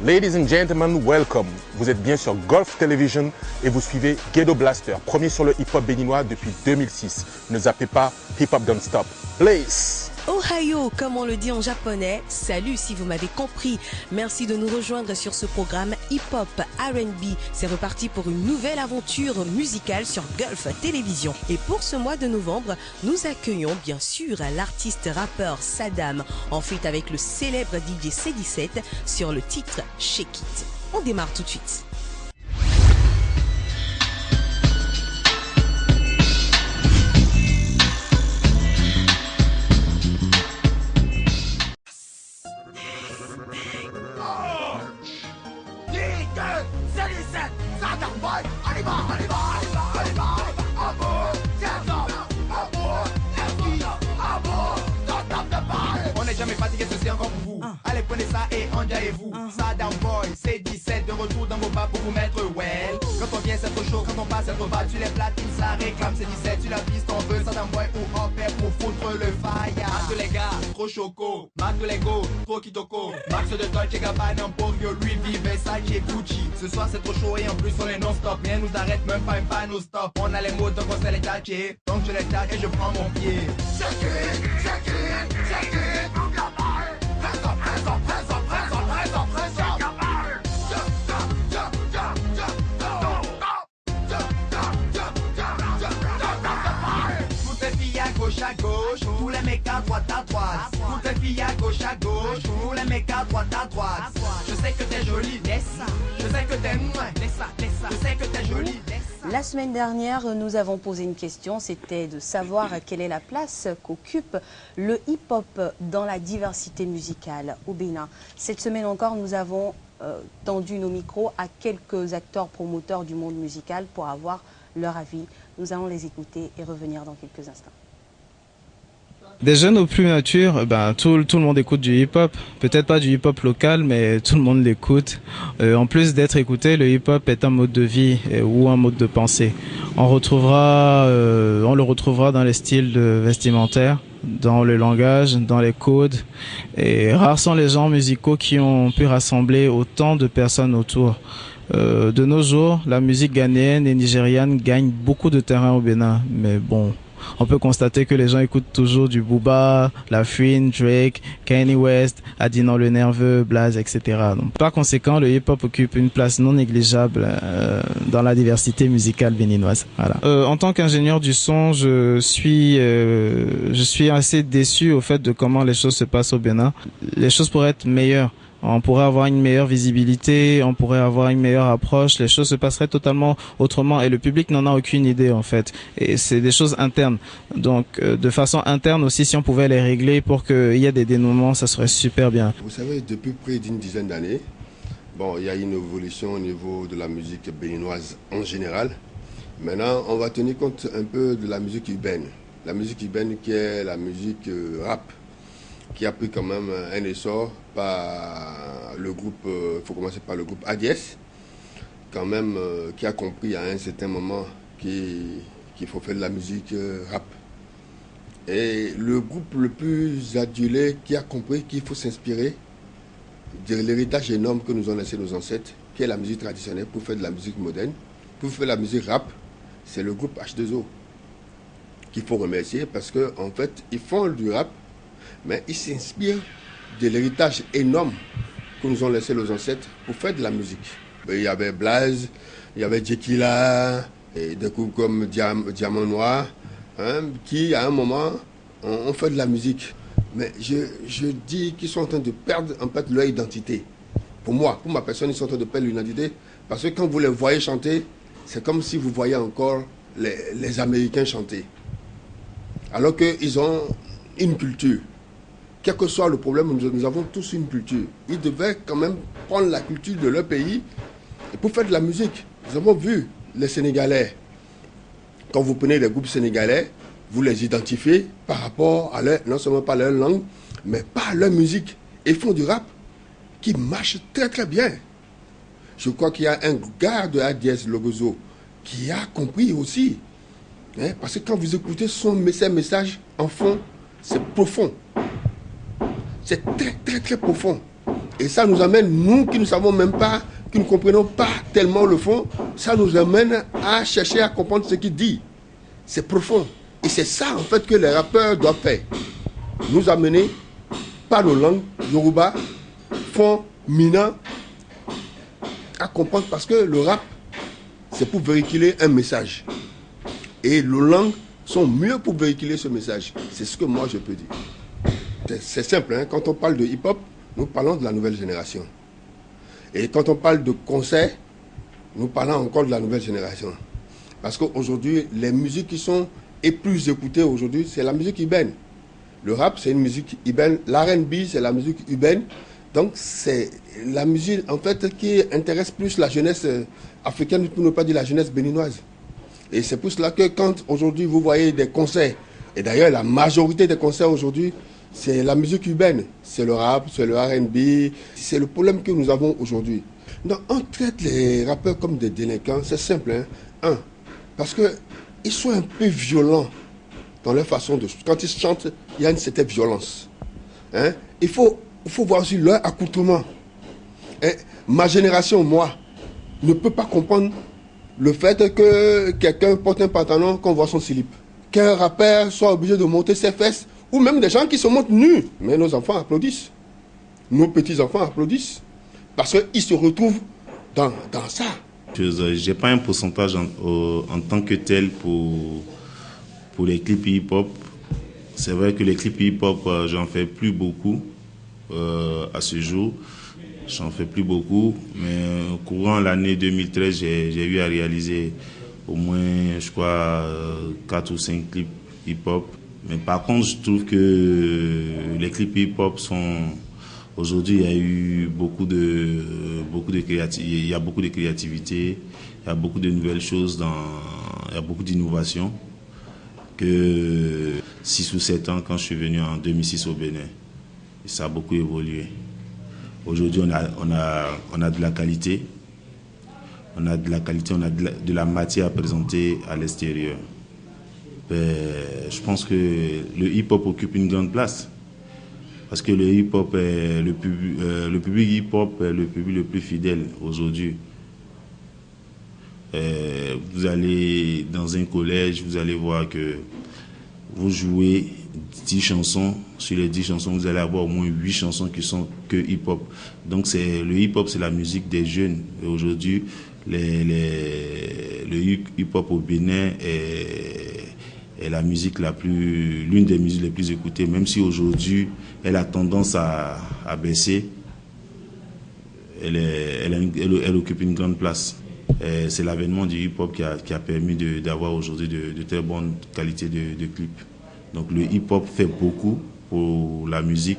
Ladies and gentlemen, welcome. Vous êtes bien sur Gulf Television et vous suivez Ghetto Blaster, premier sur le hip-hop béninois depuis 2006. Ne zappez pas, hip-hop don't stop. Please. Ohio, comme on le dit en japonais, salut si vous m'avez compris. Merci de nous rejoindre sur ce programme hip-hop R&B. C'est reparti pour une nouvelle aventure musicale sur Gulf Television. Et pour ce mois de novembre, nous accueillons bien sûr l'artiste rappeur Saddam, en feat avec le célèbre DJ C17 sur le titre Shake It. On démarre tout de suite. On n'est jamais fatigué, ceci encore pour vous. Allez, prenez ça et enjaillez-vous. Saddam Boy, C17 de retour dans vos pas pour vous mettre well. Quand on vient, c'est trop chaud. Quand on passe, c'est trop bas. Tu les platines, ça réclame. C17, tu la piste, on veut. Saddam Boy ou en paix pour foutre le fire. Max les gars, trop choco. Max Lego, trop kitoko. Max de Dolce Gabbana, Emporio, Louis V, Versace et Gucci. Ce soir, c'est trop chaud et en plus, on est non-stop. Rien nous arrête, même pas nos stop. On a les mots, donc on sait les tâcher. Donc je les tâche et je prends mon pied. Shake it, shake it, shake it. À gauche, tous les mecs à droite à droite. Toutes les filles à gauche, tous les mecs à droite à droite. Je sais que t'es jolie, laisse ça. Je sais que t'es moins, laisse ça, laisse ça. Je sais que t'es jolie, laisse ça. La semaine dernière, nous avons posé une question, c'était de savoir quelle est la place qu'occupe le hip-hop dans la diversité musicale au Bénin. Cette semaine encore, nous avons tendu nos micros à quelques acteurs promoteurs du monde musical pour avoir leur avis. Nous allons les écouter et revenir dans quelques instants. Des jeunes aux plus matures, tout le monde écoute du hip-hop. Peut-être pas du hip-hop local, mais tout le monde l'écoute. En plus d'être écouté, le hip-hop est un mode de vie ou un mode de pensée. On le retrouvera dans les styles vestimentaires, dans le langage, dans les codes. Et rares sont les genres musicaux qui ont pu rassembler autant de personnes autour. De nos jours, la musique ghanéenne et nigériane gagne beaucoup de terrain au Bénin, mais bon... On peut constater que les gens écoutent toujours du Booba, La Fouine, Drake, Kanye West, Adidon le Nerveux, Blaze, etc. Donc, par conséquent, le hip-hop occupe une place non négligeable dans la diversité musicale béninoise. Voilà. En tant qu'ingénieur du son, je suis assez déçu au fait de comment les choses se passent au Bénin. Les choses pourraient être meilleures. On pourrait avoir une meilleure visibilité, on pourrait avoir une meilleure approche, les choses se passeraient totalement autrement et le public n'en a aucune idée en fait. Et c'est des choses internes. Donc de façon interne aussi, si on pouvait les régler pour qu'il y ait des dénouements, ça serait super bien. Vous savez, depuis près d'une dizaine d'années, il y a une évolution au niveau de la musique béninoise en général. Maintenant, on va tenir compte un peu de la musique urbaine. La musique urbaine qui est la musique rap, qui a pris quand même un essor par le groupe, il faut commencer par le groupe ADS, quand même, qui a compris à un certain moment qu'il faut faire de la musique rap. Et le groupe le plus adulé qui a compris qu'il faut s'inspirer de l'héritage énorme que nous ont laissé nos ancêtres, qui est la musique traditionnelle, pour faire de la musique moderne, pour faire de la musique rap, c'est le groupe H2O qu'il faut remercier parce qu'en fait, ils font du rap, mais ils s'inspirent de l'héritage énorme que nous ont laissé nos ancêtres pour faire de la musique. Il y avait Blaze, il y avait Jekylla, et des groupes comme Diamant Noir, qui à un moment ont fait de la musique. Mais je dis qu'ils sont en train de perdre en fait leur identité. Pour moi, pour ma personne, ils sont en train de perdre l'identité parce que quand vous les voyez chanter, c'est comme si vous voyez encore les Américains chanter. Alors qu'ils ont une culture. Quel que soit le problème, nous avons tous une culture. Ils devaient quand même prendre la culture de leur pays pour faire de la musique. Nous avons vu les Sénégalais. Quand vous prenez des groupes sénégalais, vous les identifiez par rapport à leur, non seulement par leur langue, mais par leur musique. Ils font du rap qui marche très très bien. Je crois qu'il y a un gars de ADS Logozo qui a compris aussi. Parce que quand vous écoutez son message en fond, c'est profond. C'est très très très profond. Et ça nous amène, nous qui ne savons même pas, qui ne comprenons pas tellement le fond, ça nous amène à chercher à comprendre ce qu'il dit. C'est profond. Et c'est ça en fait que les rappeurs doivent faire. Nous amener par nos langues, Yoruba, Fon, Mina, à comprendre, parce que le rap, c'est pour véhiculer un message. Et nos langues sont mieux pour véhiculer ce message. C'est ce que moi je peux dire. C'est simple, hein? Quand on parle de hip-hop, nous parlons de la nouvelle génération. Et quand on parle de concert, nous parlons encore de la nouvelle génération. Parce qu'aujourd'hui, les musiques qui sont les plus écoutées aujourd'hui, c'est la musique urbaine. Le rap, c'est une musique urbaine. L'R&B, c'est la musique urbaine. Donc, c'est la musique, en fait, qui intéresse plus la jeunesse africaine, pour ne pas dire la jeunesse béninoise. Et c'est pour cela que quand aujourd'hui, vous voyez des concerts, et d'ailleurs, la majorité des concerts aujourd'hui, c'est la musique urbaine. C'est le rap, c'est le R&B. C'est le problème que nous avons aujourd'hui. Donc, on traite les rappeurs comme des délinquants. C'est simple, hein. Parce qu'ils sont un peu violents dans leur façon de... Quand ils chantent, il y a une certaine violence. Hein? Il faut voir aussi leur accoutrement. Et ma génération, moi, ne peut pas comprendre le fait que quelqu'un porte un pantalon qu'on voit son slip. Qu'un rappeur soit obligé de monter ses fesses, ou même des gens qui se montrent nus. Mais nos enfants applaudissent. Nos petits-enfants applaudissent. Parce qu'ils se retrouvent dans ça. Je n'ai pas un pourcentage en tant que tel pour les clips hip-hop. C'est vrai que les clips hip-hop, j'en fais plus beaucoup à ce jour. J'en fais plus beaucoup. Mais courant l'année 2013, j'ai eu à réaliser au moins, je crois, 4 ou 5 clips hip-hop. Mais par contre, je trouve que les clips hip-hop sont... Aujourd'hui, il y a eu beaucoup de créativité, il y a beaucoup de créativité, il y a beaucoup de nouvelles choses, il y a beaucoup d'innovations que 6 ou 7 ans quand je suis venu en 2006 au Bénin. Et ça a beaucoup évolué. Aujourd'hui, on a de la qualité, on a de la matière à présenter à l'extérieur. Je pense que le hip-hop occupe une grande place. Parce que le hip-hop est le public hip-hop est le public le plus fidèle aujourd'hui. Vous allez dans un collège, vous allez voir que vous jouez 10 chansons. Sur les 10 chansons, vous allez avoir au moins 8 chansons qui sont que hip-hop. Donc le hip-hop, c'est la musique des jeunes. Et aujourd'hui, le hip-hop au Bénin est la musique l'une des musiques les plus écoutées, même si aujourd'hui elle a tendance à baisser, elle occupe une grande place. C'est l'avènement du hip-hop qui a permis d'avoir aujourd'hui de très bonnes qualités de clips. Donc le hip-hop fait beaucoup pour la musique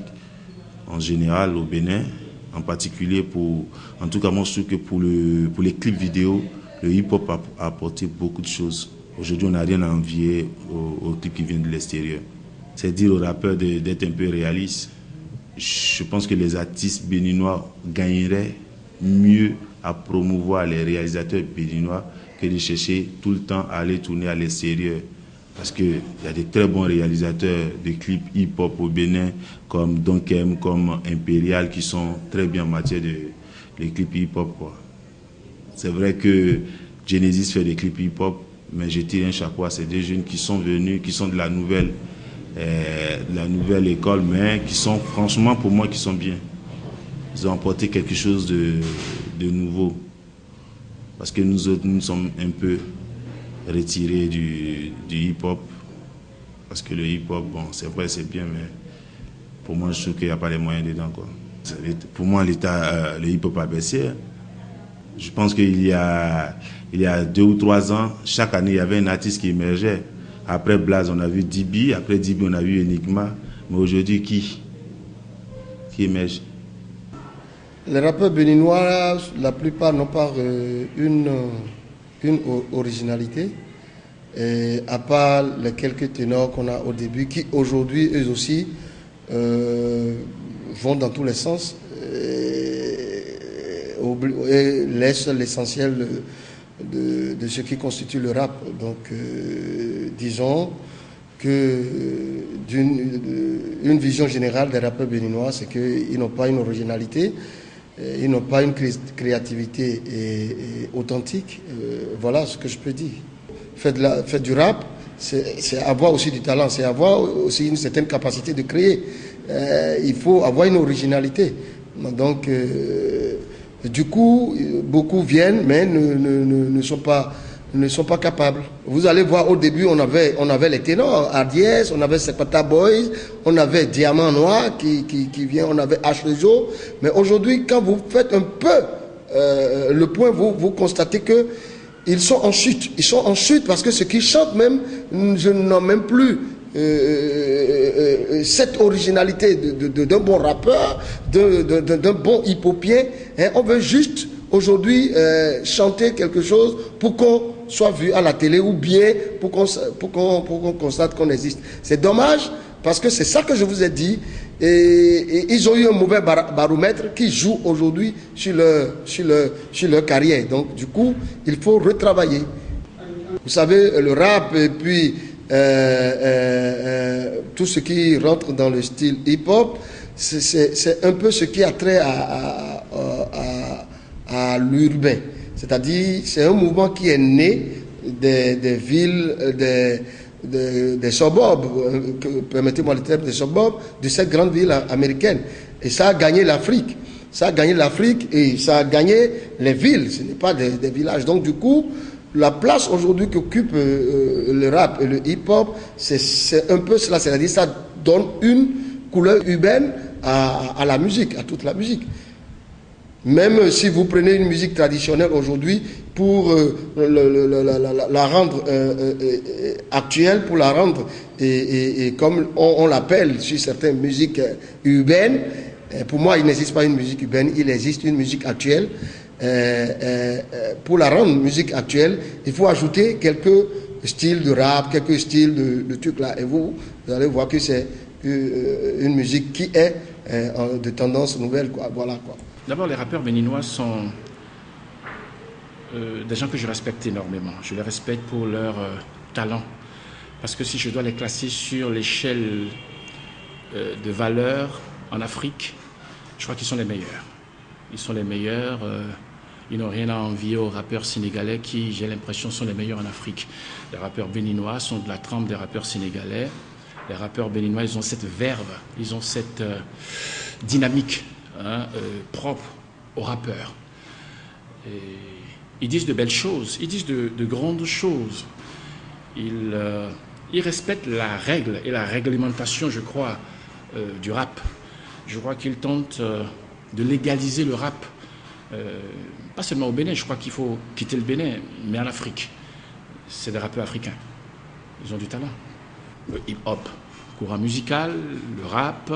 en général au Bénin, en particulier en tout cas moi je trouve que pour les clips vidéo, le hip-hop a apporté beaucoup de choses. Aujourd'hui, on n'a rien à envier aux clips qui viennent de l'extérieur. C'est dire aux rappeurs d'être un peu réalistes. Je pense que les artistes béninois gagneraient mieux à promouvoir les réalisateurs béninois que de chercher tout le temps à aller tourner à l'extérieur. Parce qu'il y a des très bons réalisateurs de clips hip-hop au Bénin, comme Donkem, comme Impérial, qui sont très bien en matière de clips hip-hop. C'est vrai que Genesis fait des clips hip-hop, mais je tire un chapeau à ces deux jeunes qui sont venus, qui sont de la nouvelle école, mais qui sont, franchement, pour moi, qui sont bien. Ils ont apporté quelque chose de nouveau. Parce que nous autres, nous sommes un peu retirés du hip-hop. Parce que le hip-hop, bon, c'est vrai, c'est bien, mais pour moi, je trouve qu'il n'y a pas les moyens dedans, quoi. Pour moi, le hip-hop a baissé. Je pense qu'il y a 2 ou 3 ans, chaque année, il y avait un artiste qui émergeait. Après Blaze, on a vu Dibi. Après Dibi, on a vu Enigma. Mais aujourd'hui, qui émerge? Les rappeurs béninois, la plupart n'ont pas une originalité. Et à part les quelques ténors qu'on a au début, qui aujourd'hui, eux aussi, vont dans tous les sens. Et laisse l'essentiel de ce qui constitue le rap. Donc, disons une vision générale des rappeurs béninois, c'est qu'ils n'ont pas une originalité, ils n'ont pas une créativité et authentique. Voilà ce que je peux dire. Faire du rap, c'est avoir aussi du talent, c'est avoir aussi une certaine capacité de créer. Il faut avoir une originalité. Donc, du coup, beaucoup viennent, mais ne sont pas capables. Vous allez voir, au début, on avait les ténors, Hardiès, on avait Sepata Boys, on avait Diamant Noir qui vient, on avait H. Lejo. Mais aujourd'hui, quand vous faites un peu le point, vous constatez que ils sont en chute. Ils sont en chute parce que ce qu'ils chantent même, je n'en même plus cette originalité d'un bon rappeur, d'un bon hip-hopien. Hein, on veut juste aujourd'hui chanter quelque chose pour qu'on soit vu à la télé ou bien pour qu'on constate qu'on existe. C'est dommage parce que c'est ça que je vous ai dit. Et ils ont eu un mauvais baromètre qui joue aujourd'hui sur leur carrière. Donc du coup, il faut retravailler. Vous savez, le rap et puis tout ce qui rentre dans le style hip-hop, c'est un peu ce qui a trait à l'urbain. C'est-à-dire, c'est un mouvement qui est né des villes, des suburbs, permettez-moi le terme, des suburbs de cette grande ville américaine. Et ça a gagné l'Afrique. Ça a gagné l'Afrique et ça a gagné les villes. Ce n'est pas des villages. Donc du coup, la place aujourd'hui qu'occupe le rap et le hip-hop, c'est un peu cela. C'est-à-dire, ça donne une couleur urbaine à la musique, à toute la musique. Même si vous prenez une musique traditionnelle aujourd'hui pour la rendre actuelle, pour la rendre et comme on l'appelle sur certaines musiques urbaines, pour moi il n'existe pas une musique urbaine, il existe une musique actuelle. Pour la rendre musique actuelle, il faut ajouter quelques styles de rap, quelques styles de trucs là, et vous allez voir que c'est une musique qui est de tendance nouvelle, quoi. Voilà, quoi. D'abord, les rappeurs béninois sont des gens que je respecte énormément. Je les respecte pour leur talent. Parce que si je dois les classer sur l'échelle de valeur en Afrique, je crois qu'ils sont les meilleurs. Ils sont les meilleurs. Ils n'ont rien à envier aux rappeurs sénégalais qui, j'ai l'impression, sont les meilleurs en Afrique. Les rappeurs béninois sont de la trempe des rappeurs sénégalais. Les rappeurs béninois, ils ont cette verve, ils ont cette dynamique. Propre aux rappeurs. Et ils disent de belles choses, ils disent de grandes choses. Ils respectent la règle et la réglementation, je crois, du rap. Je crois qu'ils tentent de légaliser le rap, pas seulement au Bénin, je crois qu'il faut quitter le Bénin, mais en Afrique. C'est des rappeurs africains. Ils ont du talent. Le hip-hop, courant musical, le rap,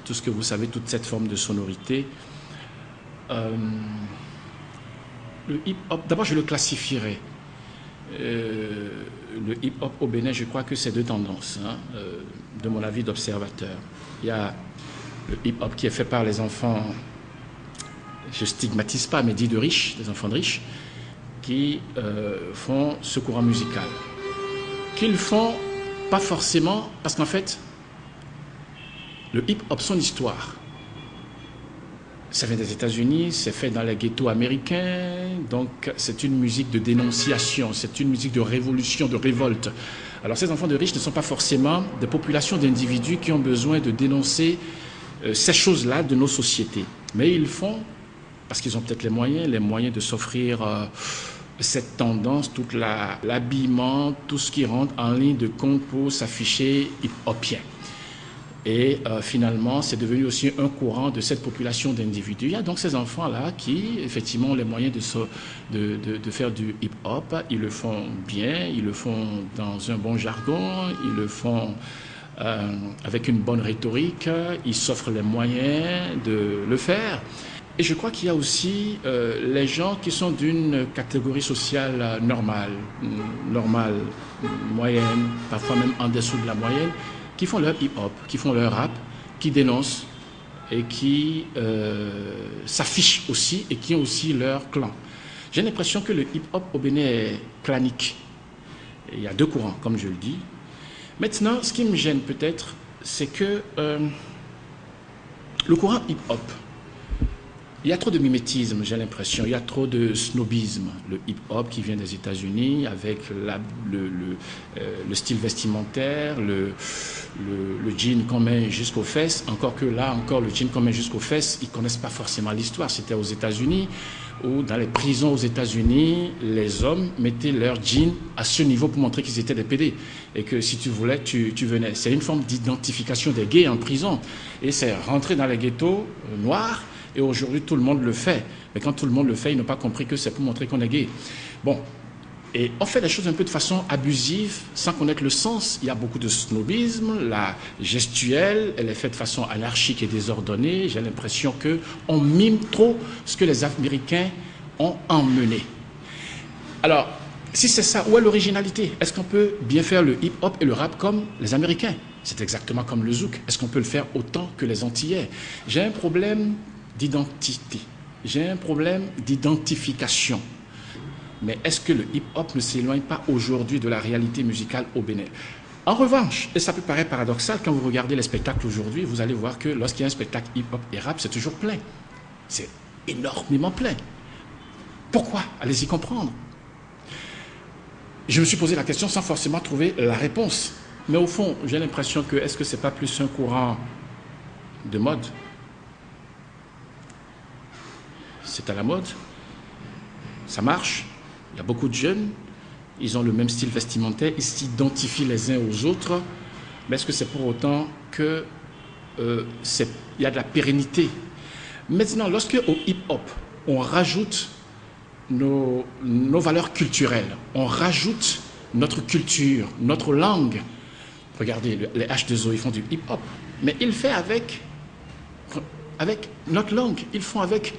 tout ce que vous savez, toute cette forme de sonorité. Le hip-hop, d'abord je le classifierai. Le hip-hop au Bénin, je crois que c'est deux tendances, hein, de mon avis d'observateur. Il y a le hip-hop qui est fait par les enfants, je stigmatise pas, mais dits de riches, des enfants de riches, qui font ce courant musical. Qu'ils font pas forcément, parce qu'en fait, le hip-hop, son histoire, ça vient des États-Unis, c'est fait dans les ghettos américains, donc c'est une musique de dénonciation, c'est une musique de révolution, de révolte. Alors ces enfants de riches ne sont pas forcément des populations d'individus qui ont besoin de dénoncer ces choses-là de nos sociétés. Mais ils font, parce qu'ils ont peut-être les moyens de s'offrir cette tendance, tout l'habillement, tout ce qui rentre en ligne de compte pour s'afficher hip-hopien. Et finalement, c'est devenu aussi un courant de cette population d'individus. Il y a donc ces enfants-là qui, effectivement, ont les moyens de faire du hip-hop. Ils le font bien, ils le font dans un bon jargon, ils le font avec une bonne rhétorique, ils s'offrent les moyens de le faire. Et je crois qu'il y a aussi les gens qui sont d'une catégorie sociale normale, moyenne, parfois même en dessous de la moyenne, qui font leur hip-hop, qui font leur rap, qui dénoncent et qui s'affichent aussi et qui ont aussi leur clan. J'ai l'impression que le hip-hop au Bénin est clanique. Il y a deux courants, comme je le dis. Maintenant, ce qui me gêne peut-être, c'est que le courant hip-hop, il y a trop de mimétisme, j'ai l'impression. Il y a trop de snobisme. Le hip-hop qui vient des États-Unis avec le style vestimentaire, le jean qu'on met jusqu'aux fesses. Encore que là, encore le jean qu'on met jusqu'aux fesses, ils ne connaissent pas forcément l'histoire. C'était aux États-Unis ou dans les prisons aux États-Unis, les hommes mettaient leur jean à ce niveau pour montrer qu'ils étaient des PD. Et que si tu voulais, tu venais. C'est une forme d'identification des gays en prison. Et c'est rentré dans les ghettos noirs. Et aujourd'hui, tout le monde le fait. Mais quand tout le monde le fait, ils n'ont pas compris que c'est pour montrer qu'on est gay. Bon. Et on fait les choses un peu de façon abusive, sans connaître le sens. Il y a beaucoup de snobisme. La gestuelle, elle est faite de façon anarchique et désordonnée. J'ai l'impression qu'on mime trop ce que les Américains ont emmené. Alors, si c'est ça, où est l'originalité? Est-ce qu'on peut bien faire le hip-hop et le rap comme les Américains? C'est exactement comme le zouk. Est-ce qu'on peut le faire autant que les Antillais? J'ai un problème d'identité. J'ai un problème d'identification. Mais est-ce que le hip-hop ne s'éloigne pas aujourd'hui de la réalité musicale au Bénin? En revanche, et ça peut paraître paradoxal, quand vous regardez les spectacles aujourd'hui, vous allez voir que lorsqu'il y a un spectacle hip-hop et rap, c'est toujours plein. C'est énormément plein. Pourquoi? Allez-y comprendre. Je me suis posé la question sans forcément trouver la réponse. Mais au fond, j'ai l'impression que est-ce que ce n'est pas plus un courant de mode? C'est à la mode, ça marche, il y a beaucoup de jeunes, ils ont le même style vestimentaire, ils s'identifient les uns aux autres, mais est-ce que c'est pour autant qu'il y a de la pérennité? Maintenant, lorsque au hip-hop, on rajoute nos valeurs culturelles, on rajoute notre culture, notre langue, regardez, les H2O, ils font du hip-hop, mais ils le font avec notre langue, ils font avec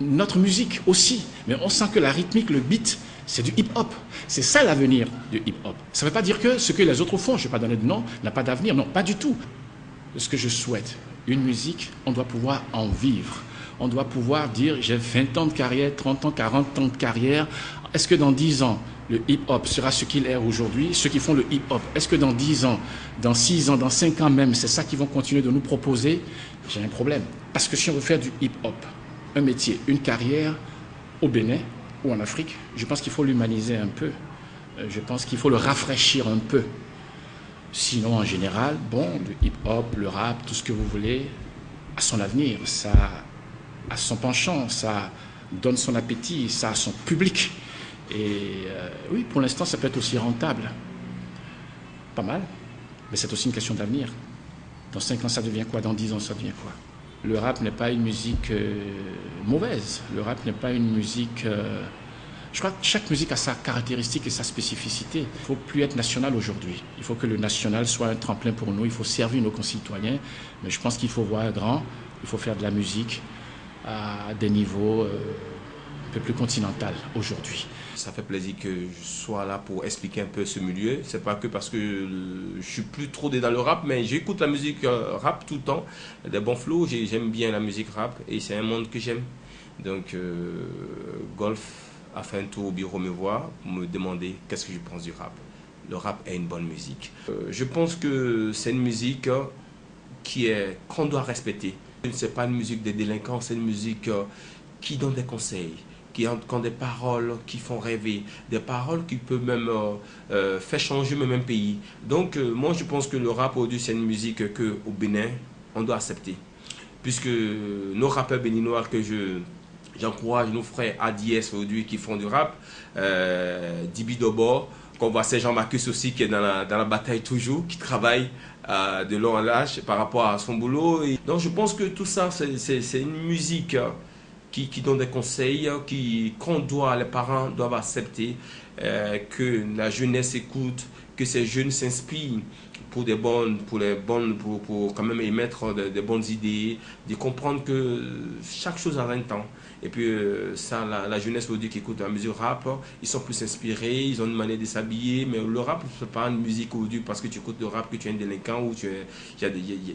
notre musique aussi. Mais on sent que la rythmique, le beat, c'est du hip-hop. C'est ça l'avenir du hip-hop. Ça ne veut pas dire que ce que les autres font, je ne vais pas donner de nom, n'a pas d'avenir. Non, pas du tout. Ce que je souhaite, une musique, on doit pouvoir en vivre. On doit pouvoir dire, j'ai 20 ans de carrière, 30 ans, 40 ans de carrière. Est-ce que dans 10 ans, le hip-hop sera ce qu'il est aujourd'hui? Ceux qui font le hip-hop, est-ce que dans 10 ans, dans 6 ans, dans 5 ans même, c'est ça qu'ils vont continuer de nous proposer? J'ai un problème. Parce que si on veut faire du hip-hop, un métier, une carrière au Bénin ou en Afrique, je pense qu'il faut l'humaniser un peu. Je pense qu'il faut le rafraîchir un peu. Sinon, en général, bon, le hip-hop, le rap, tout ce que vous voulez, a son avenir, ça a son penchant, ça donne son appétit, ça a son public. Et oui, pour l'instant, ça peut être aussi rentable. Pas mal, mais c'est aussi une question d'avenir. Dans 5 ans, ça devient quoi? Dans 10 ans, ça devient quoi? Le rap n'est pas une musique mauvaise. Le rap n'est pas une musique... Je crois que chaque musique a sa caractéristique et sa spécificité. Il ne faut plus être national aujourd'hui. Il faut que le national soit un tremplin pour nous. Il faut servir nos concitoyens. Mais je pense qu'il faut voir grand. Il faut faire de la musique à des niveaux un peu plus continentaux aujourd'hui. Ça fait plaisir que je sois là pour expliquer un peu ce milieu. C'est pas que parce que je suis plus trop dans le rap, mais j'écoute la musique rap tout le temps. Des bons flows, j'aime bien la musique rap et c'est un monde que j'aime. Donc Golf a fait un tour au bureau me voir pour me demander qu'est-ce que je pense du rap. Le rap est une bonne musique. Je pense que c'est une musique qu'on doit respecter. Ce n'est pas une musique des délinquants, c'est une musique qui donne des conseils, qui ont des paroles qui font rêver, des paroles qui peuvent même faire changer même un pays. Donc moi je pense que le rap aujourd'hui c'est une musique qu'au Bénin on doit accepter. Puisque nos rappeurs béninois que j'encourage, nos frères ADS aujourd'hui qui font du rap, Dibi Dobo, qu'on voit Saint-Jean-Marcus aussi qui est dans la bataille toujours, qui travaille de long en large par rapport à son boulot. Et donc je pense que tout ça c'est une musique qui donne des conseils, les parents doivent accepter, que la jeunesse écoute, que ces jeunes s'inspirent pour quand même émettre des bonnes idées, de comprendre que chaque chose a un temps. Et puis ça, la jeunesse aujourd'hui qui écoute la musique rap, ils sont plus inspirés, ils ont une manière de s'habiller, mais le rap, c'est pas une musique aujourd'hui parce que tu écoutes le rap que tu es un délinquant, ou il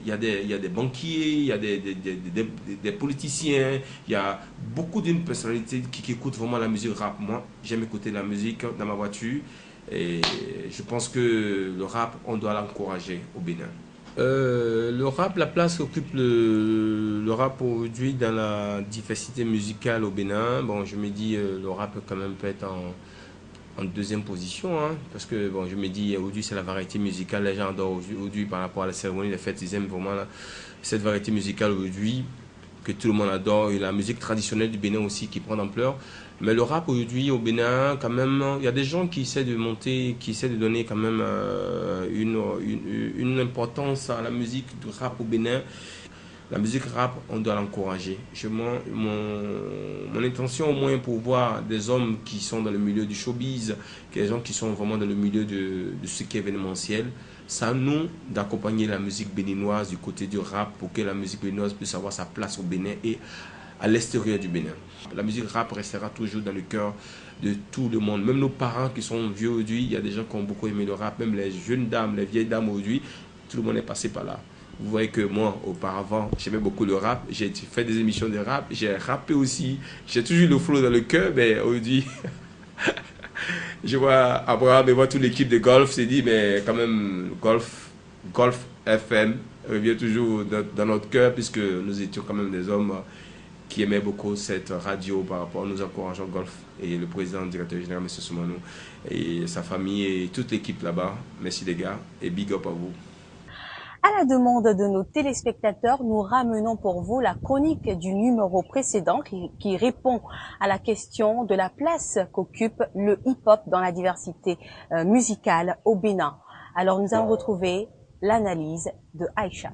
y a des banquiers, il y a des politiciens, il y a beaucoup d'une personnalité qui écoute vraiment la musique rap. Moi, j'aime écouter la musique dans ma voiture, Et je pense que le rap, on doit l'encourager au Bénin. Le rap, la place qu'occupe le rap aujourd'hui dans la diversité musicale au Bénin. Bon, je me dis, le rap quand même peut être en deuxième position, hein, parce que bon, je me dis, aujourd'hui c'est la variété musicale, les gens adorent aujourd'hui par rapport à la cérémonie, les fêtes, ils aiment vraiment cette variété musicale aujourd'hui que tout le monde adore, et la musique traditionnelle du Bénin aussi qui prend d'ampleur. Mais le rap aujourd'hui au Bénin, quand même, il y a des gens qui essaient de monter, qui essaient de donner quand même une importance à la musique du rap au Bénin. La musique rap, on doit l'encourager. Mon intention au moins pour voir des hommes qui sont dans le milieu du showbiz, des gens qui sont vraiment dans le milieu de ce qui est événementiel, c'est à nous d'accompagner la musique béninoise du côté du rap pour que la musique béninoise puisse avoir sa place au Bénin et à l'extérieur du Bénin. La musique rap restera toujours dans le cœur de tout le monde. Même nos parents qui sont vieux aujourd'hui, il y a des gens qui ont beaucoup aimé le rap, même les jeunes dames, les vieilles dames aujourd'hui, tout le monde est passé par là. Vous voyez que moi, auparavant, j'aimais beaucoup le rap. J'ai fait des émissions de rap. J'ai rappé aussi. J'ai toujours eu le flow dans le cœur. Mais aujourd'hui, je vois Abraham et moi toute l'équipe de Golf s'est dit, mais quand même, Golf FM revient toujours dans notre cœur, puisque nous étions quand même des hommes qui aimaient beaucoup cette radio par rapport à nous encourageons Golf et le président, le directeur général, M. Soumanou, et sa famille et toute l'équipe là-bas. Merci les gars et big up à vous. À la demande de nos téléspectateurs, nous ramenons pour vous la chronique du numéro précédent qui répond à la question de la place qu'occupe le hip-hop dans la diversité musicale au Bénin. Alors nous allons retrouver l'analyse de Aïchak.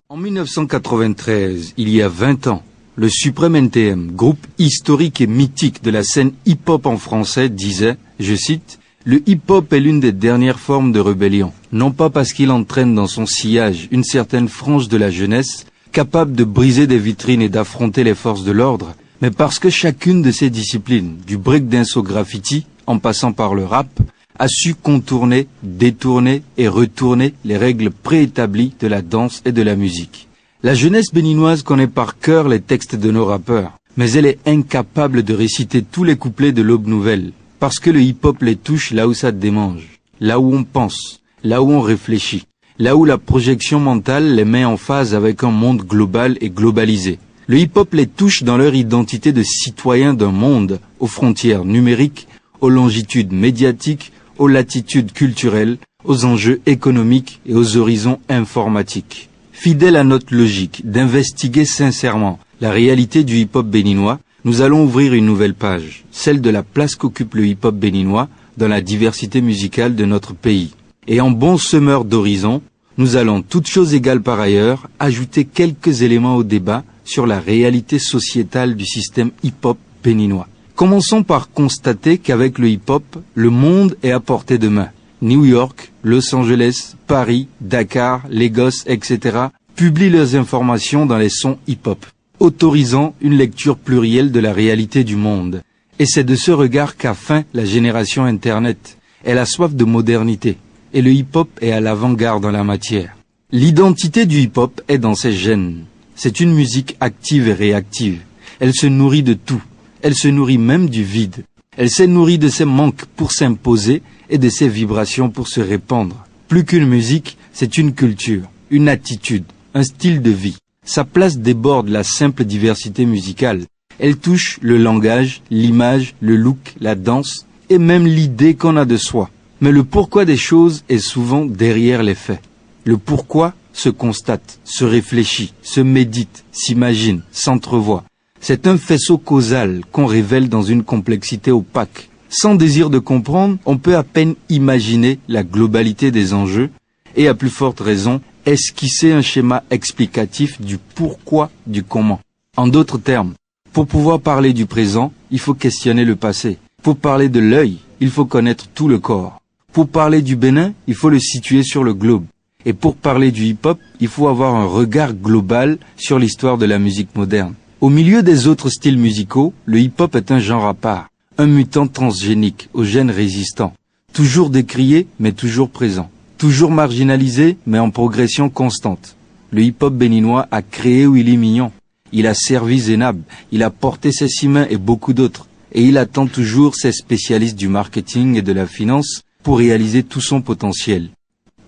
En 1993, il y a 20 ans, le Suprême NTM, groupe historique et mythique de la scène hip-hop en français, disait, je cite, « Le hip-hop est l'une des dernières formes de rébellion, non pas parce qu'il entraîne dans son sillage une certaine frange de la jeunesse, capable de briser des vitrines et d'affronter les forces de l'ordre, mais parce que chacune de ces disciplines, du breakdance au graffiti, en passant par le rap, a su contourner, détourner et retourner les règles préétablies de la danse et de la musique. La jeunesse béninoise connaît par cœur les textes de nos rappeurs, mais elle est incapable de réciter tous les couplets de l'Aube Nouvelle, parce que le hip-hop les touche là où ça démange, là où on pense, là où on réfléchit, là où la projection mentale les met en phase avec un monde global et globalisé. Le hip-hop les touche dans leur identité de citoyens d'un monde aux frontières numériques, aux longitudes médiatiques, aux latitudes culturelles, aux enjeux économiques et aux horizons informatiques. Fidèle à notre logique d'investiguer sincèrement la réalité du hip-hop béninois, nous allons ouvrir une nouvelle page, celle de la place qu'occupe le hip-hop béninois dans la diversité musicale de notre pays. Et en bon semeur d'horizon, nous allons, toutes choses égales par ailleurs, ajouter quelques éléments au débat sur la réalité sociétale du système hip-hop béninois. Commençons par constater qu'avec le hip-hop, le monde est à portée de main. New York, Los Angeles, Paris, Dakar, Lagos, etc. publient leurs informations dans les sons hip-hop, autorisant une lecture plurielle de la réalité du monde. Et c'est de ce regard qu'a faim la génération Internet. Elle a soif de modernité, et le hip-hop est à l'avant-garde en la matière. L'identité du hip-hop est dans ses gènes. C'est une musique active et réactive. Elle se nourrit de tout. Elle se nourrit même du vide. Elle s'est nourrie de ses manques pour s'imposer et de ses vibrations pour se répandre. Plus qu'une musique, c'est une culture, une attitude, un style de vie. Sa place déborde la simple diversité musicale. Elle touche le langage, l'image, le look, la danse et même l'idée qu'on a de soi. Mais le pourquoi des choses est souvent derrière les faits. Le pourquoi se constate, se réfléchit, se médite, s'imagine, s'entrevoit. C'est un faisceau causal qu'on révèle dans une complexité opaque. Sans désir de comprendre, on peut à peine imaginer la globalité des enjeux et à plus forte raison, esquisser un schéma explicatif du pourquoi, du comment. En d'autres termes, pour pouvoir parler du présent, il faut questionner le passé. Pour parler de l'œil, il faut connaître tout le corps. Pour parler du Bénin, il faut le situer sur le globe. Et pour parler du hip-hop, il faut avoir un regard global sur l'histoire de la musique moderne. Au milieu des autres styles musicaux, le hip-hop est un genre à part, un mutant transgénique, aux gènes résistants, toujours décrié mais toujours présent, toujours marginalisé mais en progression constante. Le hip-hop béninois a créé Willy Mignon, il a servi Zénab, il a porté Cécimin et beaucoup d'autres, et il attend toujours ses spécialistes du marketing et de la finance pour réaliser tout son potentiel.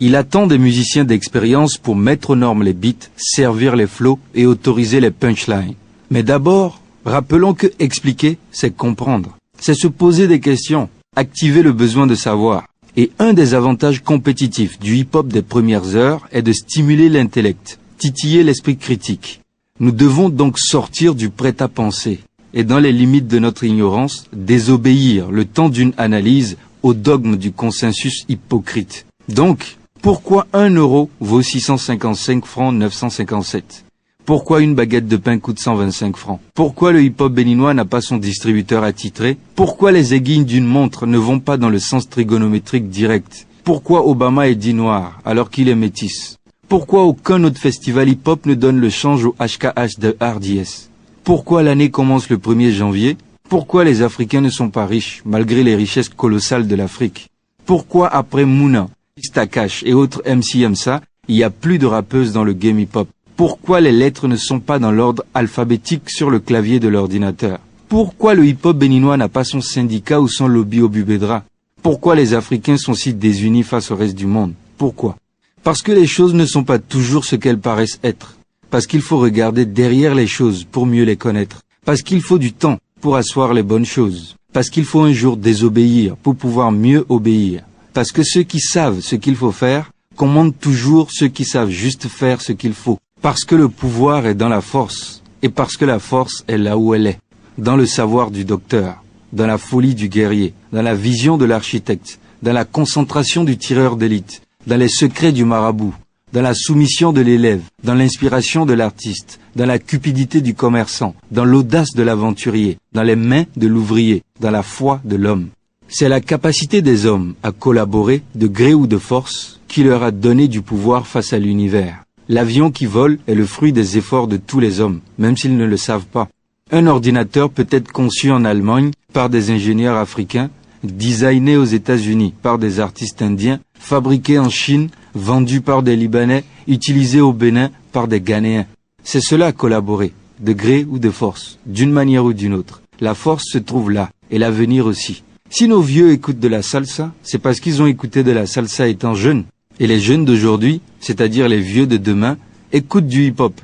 Il attend des musiciens d'expérience pour mettre aux normes les beats, servir les flows et autoriser les punchlines. Mais d'abord, rappelons que expliquer, c'est comprendre. C'est se poser des questions, activer le besoin de savoir. Et un des avantages compétitifs du hip-hop des premières heures est de stimuler l'intellect, titiller l'esprit critique. Nous devons donc sortir du prêt-à-penser et dans les limites de notre ignorance, désobéir le temps d'une analyse au dogme du consensus hypocrite. Donc, pourquoi 1 euro vaut 655 francs 957? Pourquoi une baguette de pain coûte 125 francs? Pourquoi le hip-hop béninois n'a pas son distributeur attitré? Pourquoi les aiguilles d'une montre ne vont pas dans le sens trigonométrique direct? Pourquoi Obama est dit noir alors qu'il est métis? Pourquoi aucun autre festival hip-hop ne donne le change au HKH de RDS? Pourquoi l'année commence le 1er janvier? Pourquoi les Africains ne sont pas riches malgré les richesses colossales de l'Afrique? Pourquoi après Mouna, Stakash et autres MC Msa, il y a plus de rappeuses dans le game hip-hop? Pourquoi les lettres ne sont pas dans l'ordre alphabétique sur le clavier de l'ordinateur? Pourquoi le hip-hop béninois n'a pas son syndicat ou son lobby au Bubedra? Pourquoi les Africains sont si désunis face au reste du monde? Pourquoi? Parce que les choses ne sont pas toujours ce qu'elles paraissent être. Parce qu'il faut regarder derrière les choses pour mieux les connaître. Parce qu'il faut du temps pour asseoir les bonnes choses. Parce qu'il faut un jour désobéir pour pouvoir mieux obéir. Parce que ceux qui savent ce qu'il faut faire commandent toujours ceux qui savent juste faire ce qu'il faut. Parce que le pouvoir est dans la force, et parce que la force est là où elle est, dans le savoir du docteur, dans la folie du guerrier, dans la vision de l'architecte, dans la concentration du tireur d'élite, dans les secrets du marabout, dans la soumission de l'élève, dans l'inspiration de l'artiste, dans la cupidité du commerçant, dans l'audace de l'aventurier, dans les mains de l'ouvrier, dans la foi de l'homme. C'est la capacité des hommes à collaborer, de gré ou de force, qui leur a donné du pouvoir face à l'univers. L'avion qui vole est le fruit des efforts de tous les hommes, même s'ils ne le savent pas. Un ordinateur peut être conçu en Allemagne par des ingénieurs africains, designé aux États-Unis par des artistes indiens, fabriqué en Chine, vendu par des Libanais, utilisé au Bénin par des Ghanéens. C'est cela collaborer, de gré ou de force, d'une manière ou d'une autre. La force se trouve là, et l'avenir aussi. Si nos vieux écoutent de la salsa, c'est parce qu'ils ont écouté de la salsa étant jeunes. Et les jeunes d'aujourd'hui, c'est-à-dire les vieux de demain, écoutent du hip-hop.